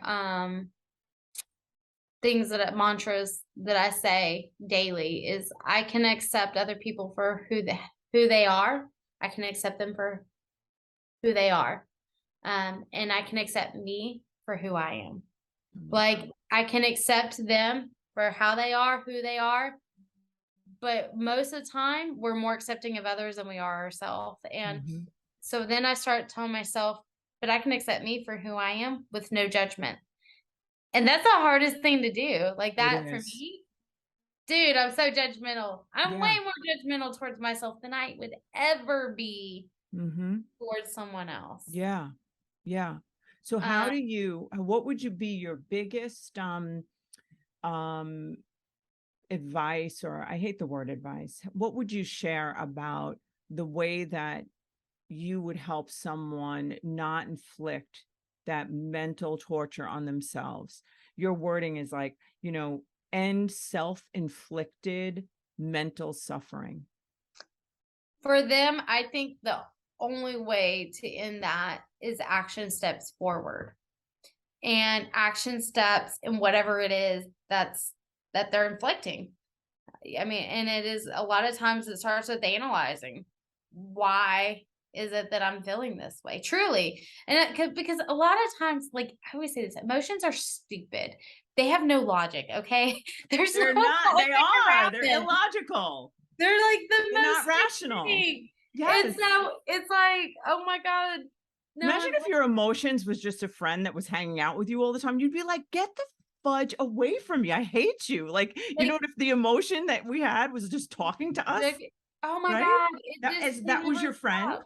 things that mantras that I say daily is I can accept other people for who they are. I can accept them for who they are. And I can accept me for who I am. Like I can accept them for how they are, who they are, but most of the time we're more accepting of others than we are ourselves. And Mm-hmm. so then I start telling myself, but I can accept me for who I am with no judgment. And that's the hardest thing to do. Like It that for is. me, dude, I'm so judgmental. I'm way Yeah. more judgmental towards myself than I would ever be Mm-hmm. towards someone else. Yeah. Yeah. So what would you be your biggest um advice, or I hate the word advice. What would you share about the way that you would help someone not inflict that mental torture on themselves? Your wording is like, end self-inflicted mental suffering. For them, I think the only way to end that is action steps forward. And action steps in whatever it is that they're inflicting. I mean, and it is a lot of times it starts with analyzing why is it that I'm feeling this way truly. And because a lot of times, like I always say this, emotions are stupid. They have no logic. Okay. There's no They're not, they logic are, around they're it. illogical. They're like the They're most not stupid rational. thing. Yes. It's so, it's like, oh my God. No Imagine one's if your emotions was just a friend that was hanging out with you all the time. You'd be like, get the fudge away from me. I hate you. Like, like, if the emotion that we had was just talking to us, oh my right? God. They That was never your friend. stop.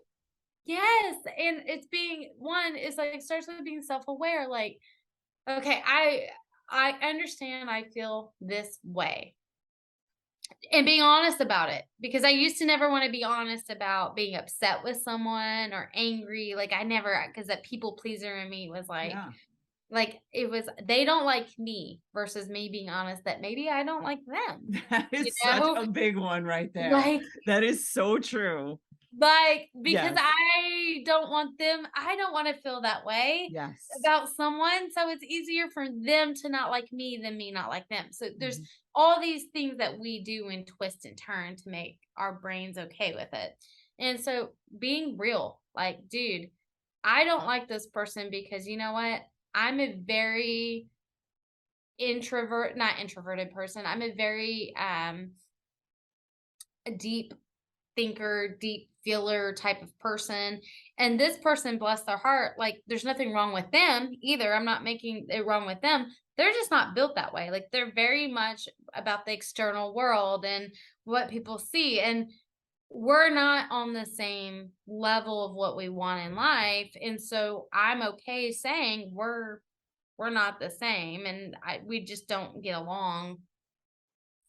Yes, and it's being one is like it starts with being self-aware. Like, okay, I understand I feel this way. And being honest about it. Because I used to never want to be honest about being upset with someone or angry. Like I never because that people pleaser in me was Yeah. like it was they don't like me versus me being honest that maybe I don't like them. That You is such know? a big one right there. Like That is so true. because Yes. I don't want to feel that way Yes. about someone. So it's easier for them to not like me than me not like them. So there's Mhm. all these things that we do and twist and turn to make our brains okay with it. And so being real, like, dude, I don't like this person because you know what? I'm a very not introverted person. I'm a very a deep thinker, deep feeler type of person. And this person, bless their heart, like there's nothing wrong with them either. I'm not making it wrong with them. They're just not built that way. Like they're very much about the external world and what people see. And we're not on the same level of what we want in life. And so I'm okay saying we're not the same and we just don't get along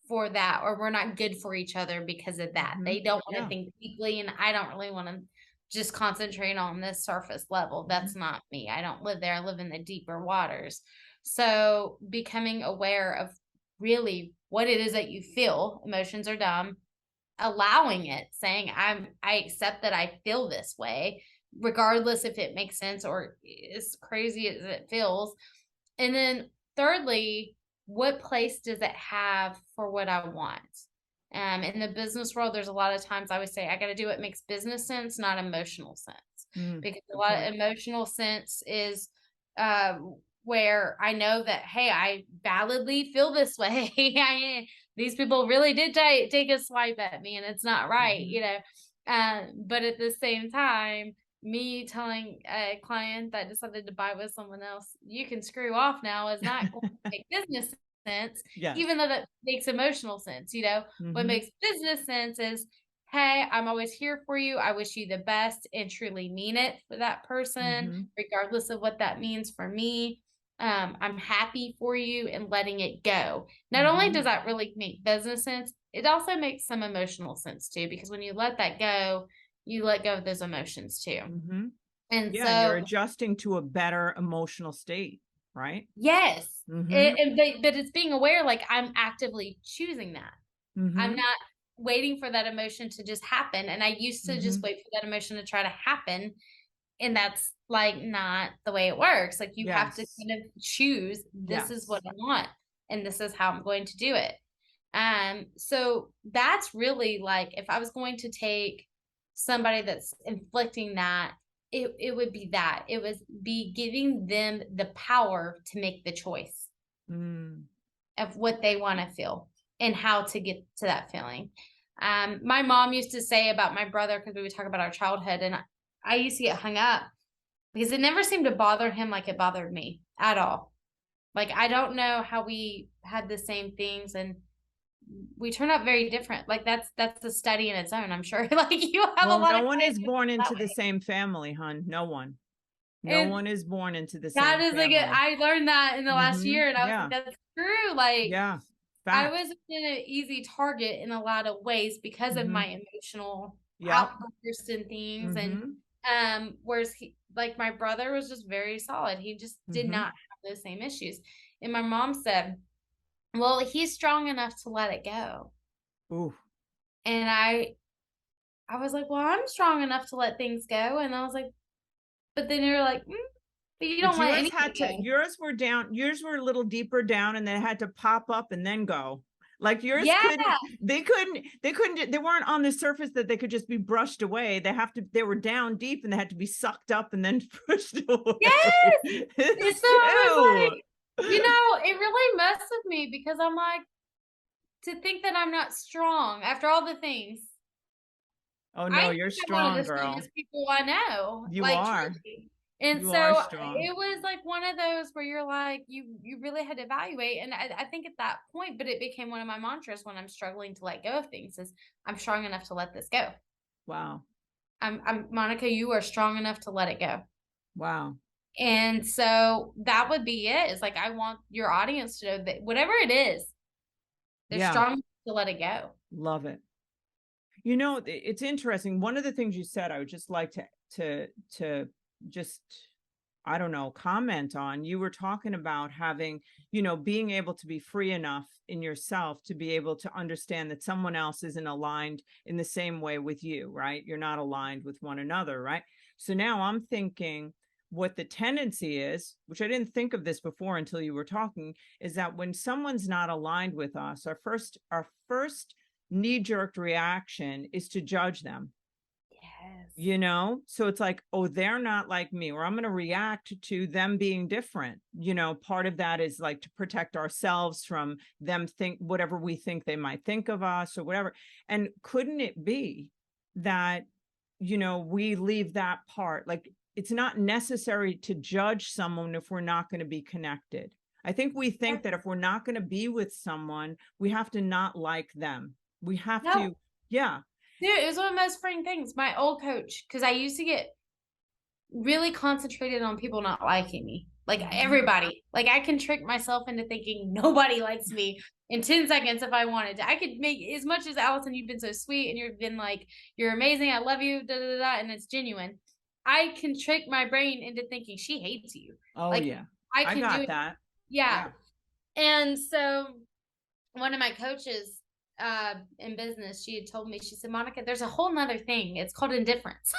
for that, or we're not good for each other because of that. Mhm. They don't want to Yeah. think deeply, and I don't really want to just concentrate on this surface level. That's Mhm. not me. I don't live there. I live in the deeper waters. So becoming aware of really what it is that you feel, emotions are dumb, allowing it, saying I accept that I feel this way, regardless if it makes sense or as crazy as it feels. And then thirdly, what place does it have for what I want? In the business world, there's a lot of times I would say I got to do what makes business sense, not emotional sense, because a Good lot point. of emotional sense is where I know that, hey, I validly feel this way. These people really did take a swipe at me, and it's not right, Mhm. you know. But at the same time, me telling a client that decided to buy with someone else, you can screw off now, is not going to make business sense, Yes. even though that makes emotional sense. You know, what Mhm. makes business sense is, hey, I'm always here for you. I wish you the best and truly mean it for that person, Mhm. regardless of what that means for me. I'm happy for you and letting it go. Not only does Mhm. that really make business sense, it also makes some emotional sense too, because when you let that go, you let go of those emotions too. Mhm. And Yeah, and you're so, adjusting to a better emotional state, right? yes, Mhm. but it's being aware, like I'm actively choosing that. I'm Mhm. not waiting for that emotion to just happen. And I used to just Mhm. wait for that emotion to try to happen. And that's like not the way it works. Like you have to Yes. kind of choose, this is what Yes. I want, and this is how I'm going to do it. So that's really like, if I was going to take somebody that's inflicting that, it would be that. It was be giving them the power to make the choice Mm. of what they want to feel and how to get to that feeling. My mom used to say about my brother, because we would talk about our childhood, and I used to get hung up because it never seemed to bother him like it bothered me at all. Like, I don't know how we had the same things, and we turn out very different. Like, that's a study in its own, I'm sure. Like, you have a Well, lot no of one is clients born that into the way. same family, hon. No one. No And one is born into the that same is like, family. I learned that in the last Mhm. year, and I was like, Yeah. that's true. Like, Yeah. I Fact. was in an easy target in a lot of ways because of my Mhm. emotional Yep. outbursts and things. And Mhm. whereas like my brother was just very solid. He just did Mhm. not have those same issues. And my mom said, well, he's strong enough to let it go. Ooh. And I was like, well, I'm strong enough to let things go. And I was like, but then you're like, but you But don't let yours anything had to go. yours were down, yours were a little deeper down and they had to pop up and then go. Like yours Yeah. couldn't, they weren't on the surface that they could just be brushed away. They were down deep and they had to be sucked up and then pushed away. Yes. And It's so I was true. like, it really messed with me, because I'm like, to think that I'm not strong after all the things. Oh I no, think you're I'm one of strong, the strongest girl. people I know, You like are. truly. And You are so strong. it was like one of those where you're like, you really had to evaluate. And I think at that point, but it became one of my mantras when I'm struggling to let go of things, is I'm strong enough to let this go. Wow. I'm Monica, you are strong enough to let it go. Wow. And so that would be it. It's like, I want your audience to know that whatever it is, they're Yeah. strong enough to let it go. Love it. You know, it's interesting. One of the things you said, I would just like to just, I don't know, comment on. You were talking about having, being able to be free enough in yourself to be able to understand that someone else isn't aligned in the same way with you, right? You're not aligned with one another, right? So now I'm thinking what the tendency is, which I didn't think of this before until you were talking, is that when someone's not aligned with us, our first knee-jerk reaction is to judge them. Yes. So it's like, oh, they're not like me, or I'm going to react to them being different. Part of that is like to protect ourselves from them think whatever we think they might think of us or whatever. And couldn't it be that we leave that part, like it's not necessary to judge someone if we're not going to be connected. I think we think that if we're not going to be with someone, we have to not like them. We have No, to, yeah. dude, it was one of the most freeing things. My old coach, because I used to get really concentrated on people not liking me. Like Mhm. everybody. Like I can trick myself into thinking nobody likes me in 10 seconds if I wanted to. I could make as much as Allison, you've been so sweet and you've been like, you're amazing, I love you, da da da, and it's genuine. I can trick my brain into thinking she hates you. Oh Like yeah. I I can do got it. that. Yeah. Yeah. And so one of my coaches in business, she had told me, she said, Monica, there's a whole nother thing. It's called indifference.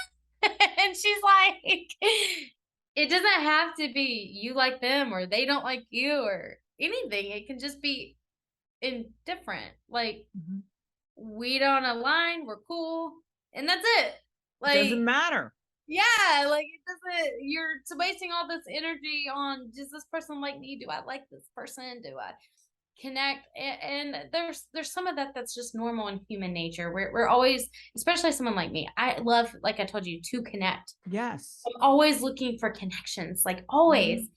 And she's like, it doesn't have to be you like them or they don't like you or anything. It can just be indifferent. Like, Mhm. we don't align, we're cool, and that's it. It doesn't Like, matter. yeah, like it doesn't, you're wasting all this energy on, does this person like me? Do I like this person? Do I connect? And there's some of that that's just normal in human nature. We're always, especially someone like me, I love, like I told you, to connect. Yes. I'm always looking for connections, like always.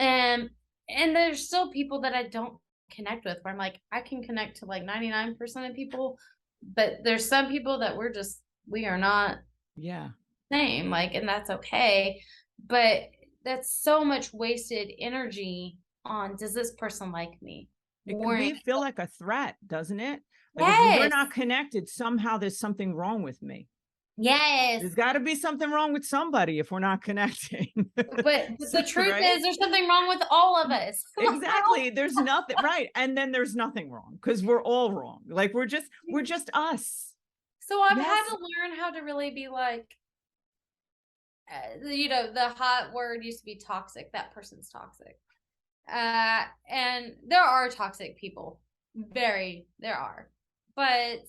Mhm. And there's still people that I don't connect with where I'm like, I can connect to like 99% of people, but there's some people that we are not Yeah. same, like, and that's okay. But that's so much wasted energy on, does this person like me? It could Worrying. be feel like a threat, doesn't it? Like if we're Yes. not connected, somehow there's something wrong with me. Yes. There's got to be something wrong with somebody if we're not connecting. But So, the truth right? is there's something wrong with all of us. Exactly. There's nothing right. And then there's nothing wrong because we're all wrong. Like we're just us. So I've had Yes. to learn how to really be like, the hot word used to be toxic. That person's toxic. And there are toxic people. There are. But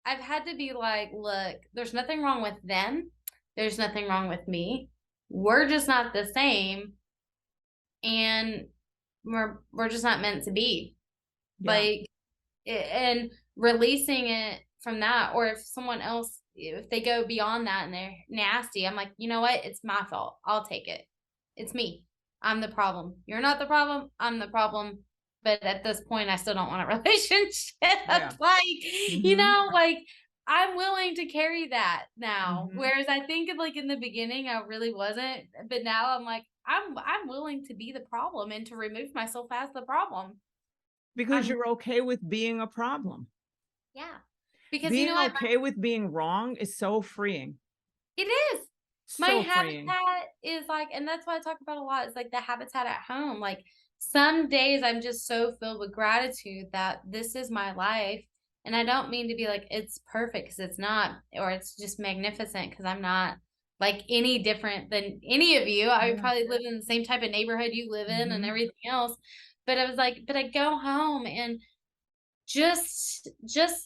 I've had to be like, look, there's nothing wrong with them. There's nothing wrong with me. We're just not the same. And we're just not meant to be. Yeah. Like, and releasing it from that, or if someone else, if they go beyond that and they're nasty, I'm like, you know what, it's my fault, I'll take it, it's me, I'm the problem, you're not the problem, I'm the problem. But at this point I still don't want a relationship. Yeah. Like, Mm-hmm. like, I'm willing to carry that now, Mm-hmm. whereas I think like in the beginning I really wasn't, but now I'm like, I'm willing to be the problem and to remove myself as the problem. Because I'm you're okay with being a problem. Yeah. Because you know Being what? okay with being wrong is so freeing. It is. My So freeing. habitat is like, and that's what I talk about a lot, is like the habitat at home. Like some days I'm just so filled with gratitude that this is my life. And I don't mean to be like, it's perfect, because it's not, or it's just magnificent because I'm not like any different than any of you. I Yeah. probably live in the same type of neighborhood you live in and Mm-hmm. everything else. But I was like, but I go home and just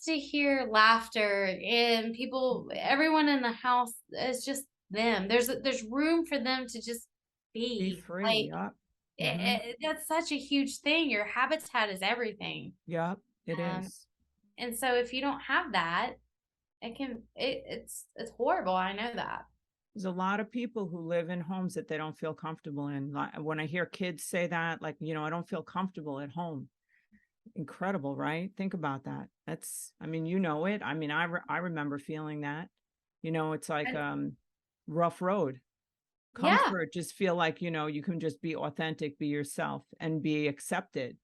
to hear laughter and people, everyone in the house is just them. There's room for them to just Be be free. like, Yep. Mm-hmm. that's such a huge thing. Your habitat is everything. Yep. It um is. and so if you don't have that, it's horrible, I know that. There's a lot of people who live in homes that they don't feel comfortable in. When I hear kids say that, like, I don't feel comfortable at home. Incredible, right? Think about that. That's, I mean, it. I mean, I remember feeling that. It's like And rough road. yeah, Comfort, just feel like, you can just be authentic, be yourself and be accepted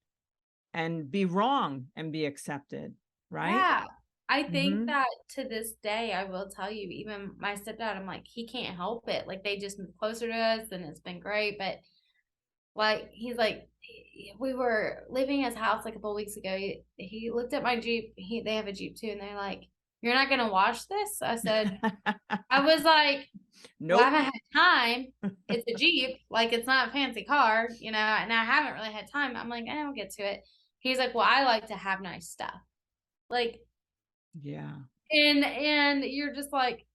and be wrong and be accepted, right? yeah, I think Mhm. that to this day, I will tell you, even my stepdad, I'm like, he can't help it. Like they just moved closer to us and it's been great. But like, he's like, we were leaving his house like a couple weeks ago. He looked at my Jeep. They have a Jeep too, and they're like, "You're not gonna wash this?" I said, I was like, "Well, I Nope. haven't had time. It's a Jeep, like it's not a fancy car, and I haven't really had time." I'm like, "I'll get to it." He's like, "Well, I like to have nice stuff." Like, Yeah. and you're just like,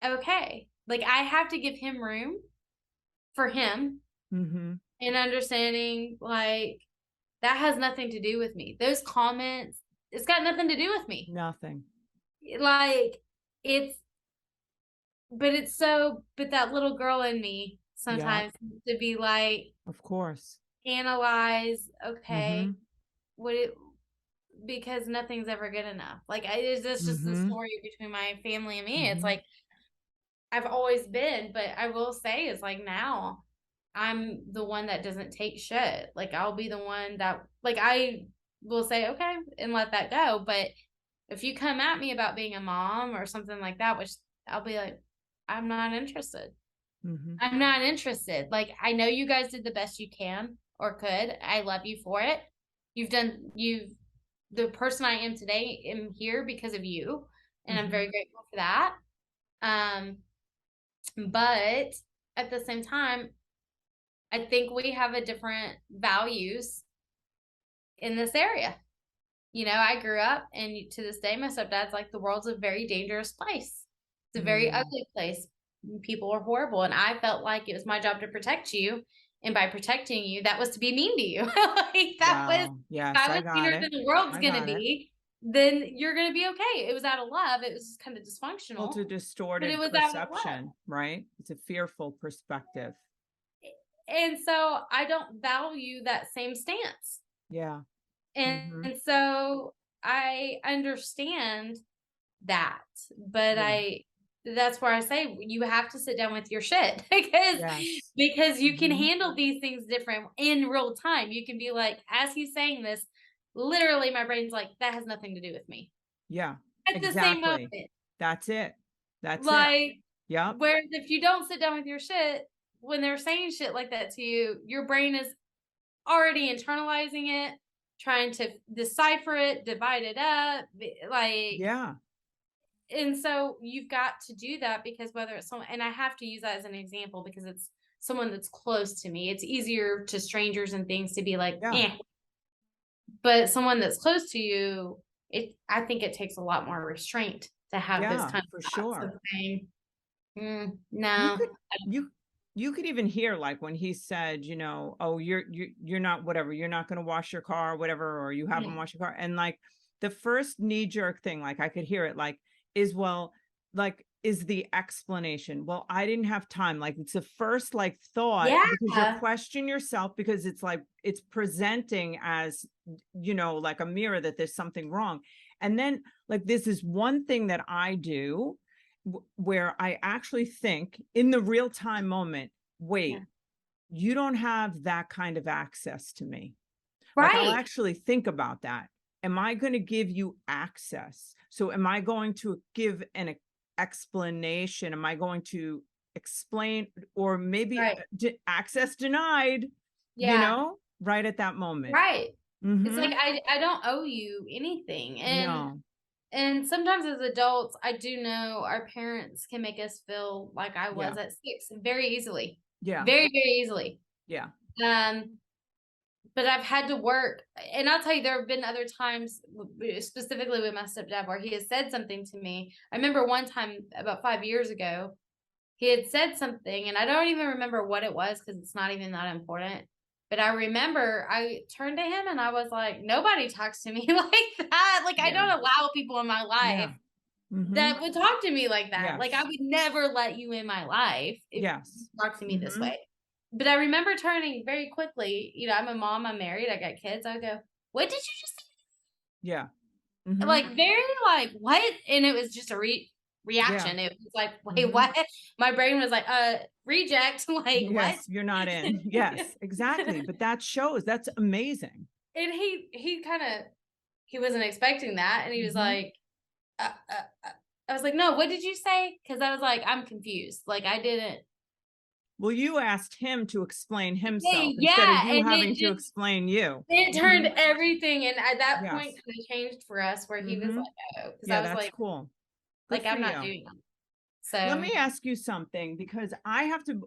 okay, like I have to give him room for him Mhm. and understanding, like, that has nothing to do with me. Those comments, it's got nothing to do with me. Nothing. Like, it's, but that little girl in me Yeah, sometimes to be like, of course. analyze, okay, Mhm. what it, because nothing's ever good enough. Like, it's just the Mhm. story between my family and me. It's Mhm. like, I've always been, but I will say is like now I'm the one that doesn't take shit. Like I'll be the one that, like, I will say okay and let that go. But if you come at me about being a mom or something like that, which I'll be like, I'm not interested. Mhm. I'm not interested. Like I know you guys did the best you can or could. I love you for it. You've the person I am today am here because of you, and I'm Mhm. very grateful for that. Um But at the same time, I think we have a different values in this area. You know, I grew up, and to this day, my stepdad's like, the world's a very dangerous place. It's a very Mm, ugly place. People are horrible. And I felt like it was my job to protect you. And by protecting you, that was to be mean to you. Like, that was, wow. if Yes, I I was got meaner it. than the world's I going to got it. be, then you're going to be okay. It was out of love. It was kind of Well, dysfunctional, to but it distorted was out of love. perception, right? It's a fearful perspective. And so I don't value that same stance. Yeah. And Hmm. so I understand that, but Yeah. that's where I say you have to sit down with your shit because Yes. you can Hmm. handle these things different in real time. You can be like, as he's saying this, literally my brain's like, that has nothing to do with me. Yeah, At the same exactly. moment. That's it. That's it. Like, Yep. whereas if you don't sit down with your shit, when they're saying shit like that to you, your brain is already internalizing it, trying to decipher it, divide it up, like, Yeah. and so you've got to do that because whether it's someone, and I have to use that as an example because it's someone that's close to me. It's easier to strangers and things to be like, Yeah. eh. But someone that's close to you, I think it takes a lot more restraint to have those Yeah, kind for of thoughts of sure. saying, You no. could you you could even hear like when he said, oh, you're not whatever, you're not going to wash your car or whatever, or you haven't washed your car. And like the first knee jerk thing, like I could hear it like is well, like is the explanation. Well, I didn't have time. Like it's the first like thought Yeah. because you question yourself because it's like it's presenting as like a mirror that there's something wrong. And then like this is one thing that I do where I actually think in the real time moment, Yeah. wait, you don't have that kind of access to me. Like I'll Right. actually think about that. Am I going to give you access? So am I going to give an explanation? Am I going to explain or maybe Right. access denied, Yeah. right at that moment? Right. It's Mm-hmm. like I don't owe you anything. No. And sometimes as adults, I do know our parents can make us feel like I Yeah. was at 6 very easily. Yeah. Very, very easily. Yeah. Um, but I've had to work, and I'll tell you, there have been other times, specifically with my stepdad, where he has said something to me. I remember one time about 5 years ago, he had said something, and I don't even remember what it was because it's not even that important. But I remember I turned to him and I was like, nobody talks to me like that. Like, I Yeah. don't allow people in my life Yeah. Mm-hmm. that would talk to me like that. Like, I Yes. would never let you in my life if you Yes. talk to me this Mm-hmm. way. But I remember turning very quickly. You know, I'm a mom, I'm married, I got kids. I go, what did you just say? Yeah. Mm-hmm. Like, very like, what? And it was just a Yeah. reaction. It was like, wait, Mm-hmm. what? My brain was like, reject. Like, what? Yes, you're not in. Yes, exactly. But that shows that's amazing. And he kind of, he wasn't expecting that, and he was Hmm. like, I was like, no, what did you say? Because I was like, I'm confused. Like, I didn't. Well, you asked him to explain himself instead of Yeah, you and having to explain you. it turned Hmm. everything, and at that point, Yes. kind of changed for us, where he was Hmm. like, oh, because I Yeah, was that's cool. Good like, for I'm not you. doing that. Let So me ask you something because I I have know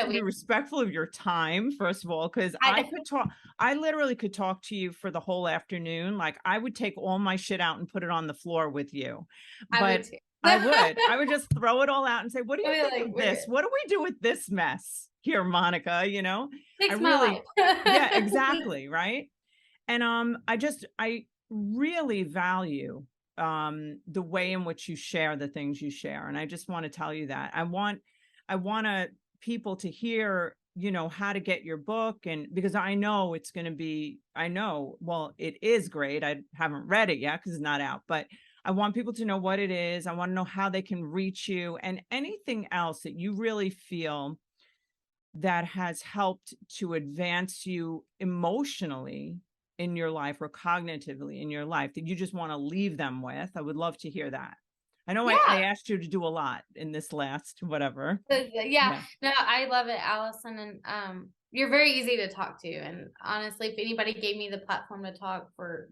to be respectful of your time, first of all, because I know I literally could talk to you for the whole afternoon. Like I would take all my shit out and put it on the floor with you. I would But too. I would just throw it all out and say, what do I'd you be think like, of we're this? good. What do we do with this mess here, Monica? I Fix my really, yeah, life. exactly. Right. And I really value the way in which you share the things you share. And I just want to tell you that. I want people to hear, how to get your book. And because I know it's going to be, well, it is great. I haven't read it yet because it's not out, but I want people to know what it is. I want to know how they can reach you and anything else that you really feel that has helped to advance you emotionally in your life or cognitively in your life that you just want to leave them with. I would love to hear that. I know I Yeah. asked you to do a lot in this last whatever. Yeah, Yeah. no, I love it, Allison, and you're very easy to talk to. And honestly, if anybody gave me the platform to talk for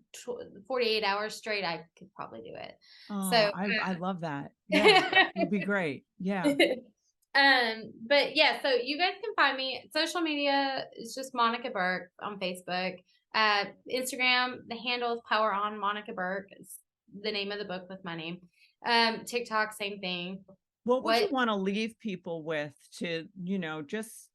48 hours straight, I could probably do it. Oh, So, I love that. Yeah, you'll be great. Yeah. but yeah, so you guys can find me. Social media is just Monica Burke on Facebook. Instagram, the handle is Power On Monica Burke. It's the name of the book with my name. TikTok, same thing. What would you What want to leave people with to, just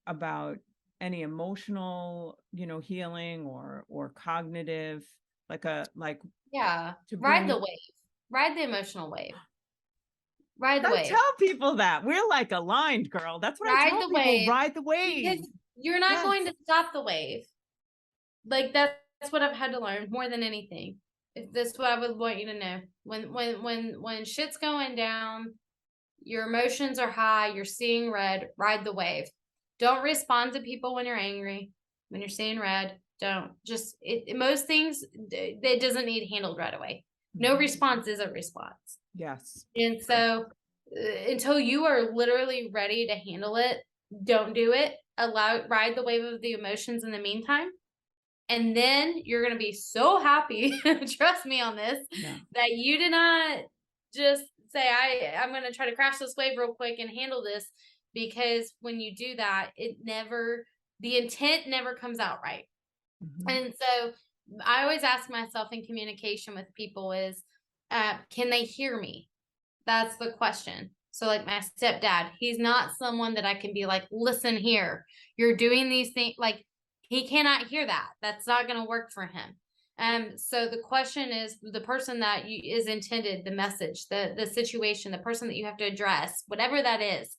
about any emotional, healing or cognitive, like Yeah, to ride the bring. wave. Ride the emotional wave. Ride the I wave. tell people that we're like aligned, girl. That's what I Ride tell the people. wave Ride the wave. because you're not Yes. going to stop the wave. Like that's what I've had to learn more than anything. If that's what I would want you to know. When shit's going down, your emotions are high, you're seeing red, ride the wave. Don't respond to people when you're angry, when you're seeing red. Don't just most things it doesn't need handled right away. No response is a response. Yes. And so until you are literally ready to handle it, don't do it. Ride the wave of the emotions in the meantime. And then you're going to be so happy, trust me on this, that you did not just say, I'm going to try to crash this wave real quick and handle this. Because when you do that, the intent never comes out right. And so I always ask myself in communication with people is, can they hear me? That's the question. So like my stepdad, he's not someone that I can be like, listen here, you're doing these things. Like he cannot hear that. That's not going to work for him. So the question is the person that is intended, the message, the situation, the person that you have to address, whatever that is,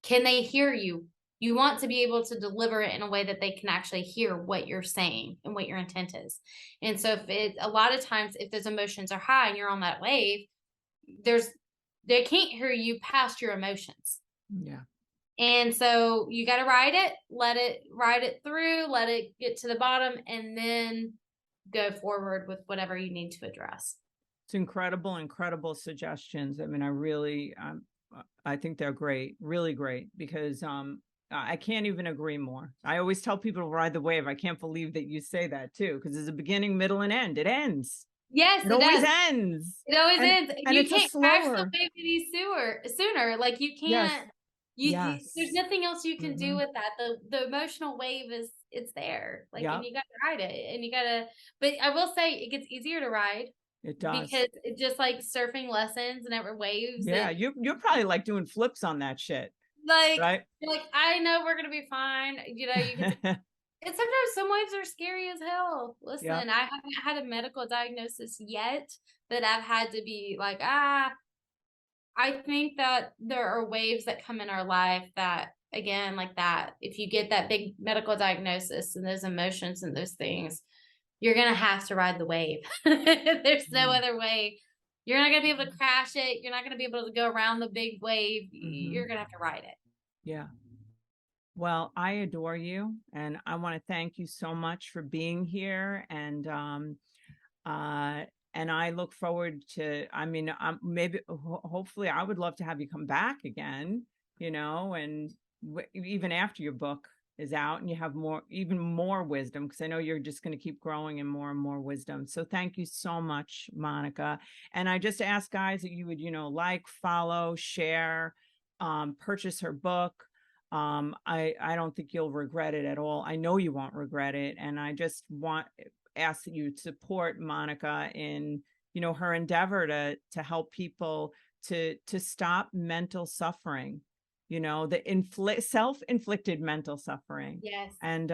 can they hear you? You want to be able to deliver it in a way that they can actually hear what you're saying and what your intent is. And so a lot of times if those emotions are high and you're on that wave, they can't hear you past your emotions. Yeah. And so you got to ride it through, let it get to the bottom, and then go forward with whatever you need to address. It's incredible suggestions. I mean, I think they're great, really great, because I can't even agree more. I always tell people to ride the wave. I can't believe that you say that too, because there's a beginning, middle, and end. It ends. Yes, It it always does. ends. It always ends. And You it's a can't crash the slower. wave any sooner. Like you Yes. can't. Yes. There's nothing else you can do with that. The emotional wave it's there. Like and you got to ride it, and you got to. But I will say it gets easier to ride. It does. Because it's just like surfing lessons and every waves. Yeah, you're probably like doing flips on that shit. Like, right? you're like, I know we're gonna be fine. You know, you can. And sometimes some waves are scary as hell. Listen, I haven't had a medical diagnosis yet that I've had to be like, I think that there are waves that come in our life that, again, like that, if you get that big medical diagnosis and those emotions and those things, you're going to have to ride the wave. There's no other way. You're not going to be able to crash it. You're not going to be able to go around the big wave. You're going to have to ride it. Yeah. Well, I adore you, and I want to thank you so much for being here. And I look forward to, I mean, maybe, hopefully I would love to have you come back again, and even after your book is out and you have even more wisdom, because I know you're just going to keep growing and more wisdom. So thank you so much, Monica. And I just ask guys that you would, like, follow, share, purchase her book. I don't think you'll regret it at all. I know you won't regret it. And I just ask that you support Monica in, her endeavor to help people to stop mental suffering, the self-inflicted mental suffering. Yes. And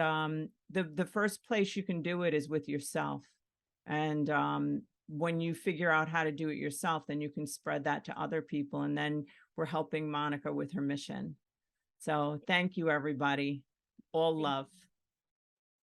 the first place you can do it is with yourself. And when you figure out how to do it yourself, then you can spread that to other people. And then we're helping Monica with her mission. So thank you, everybody. All love.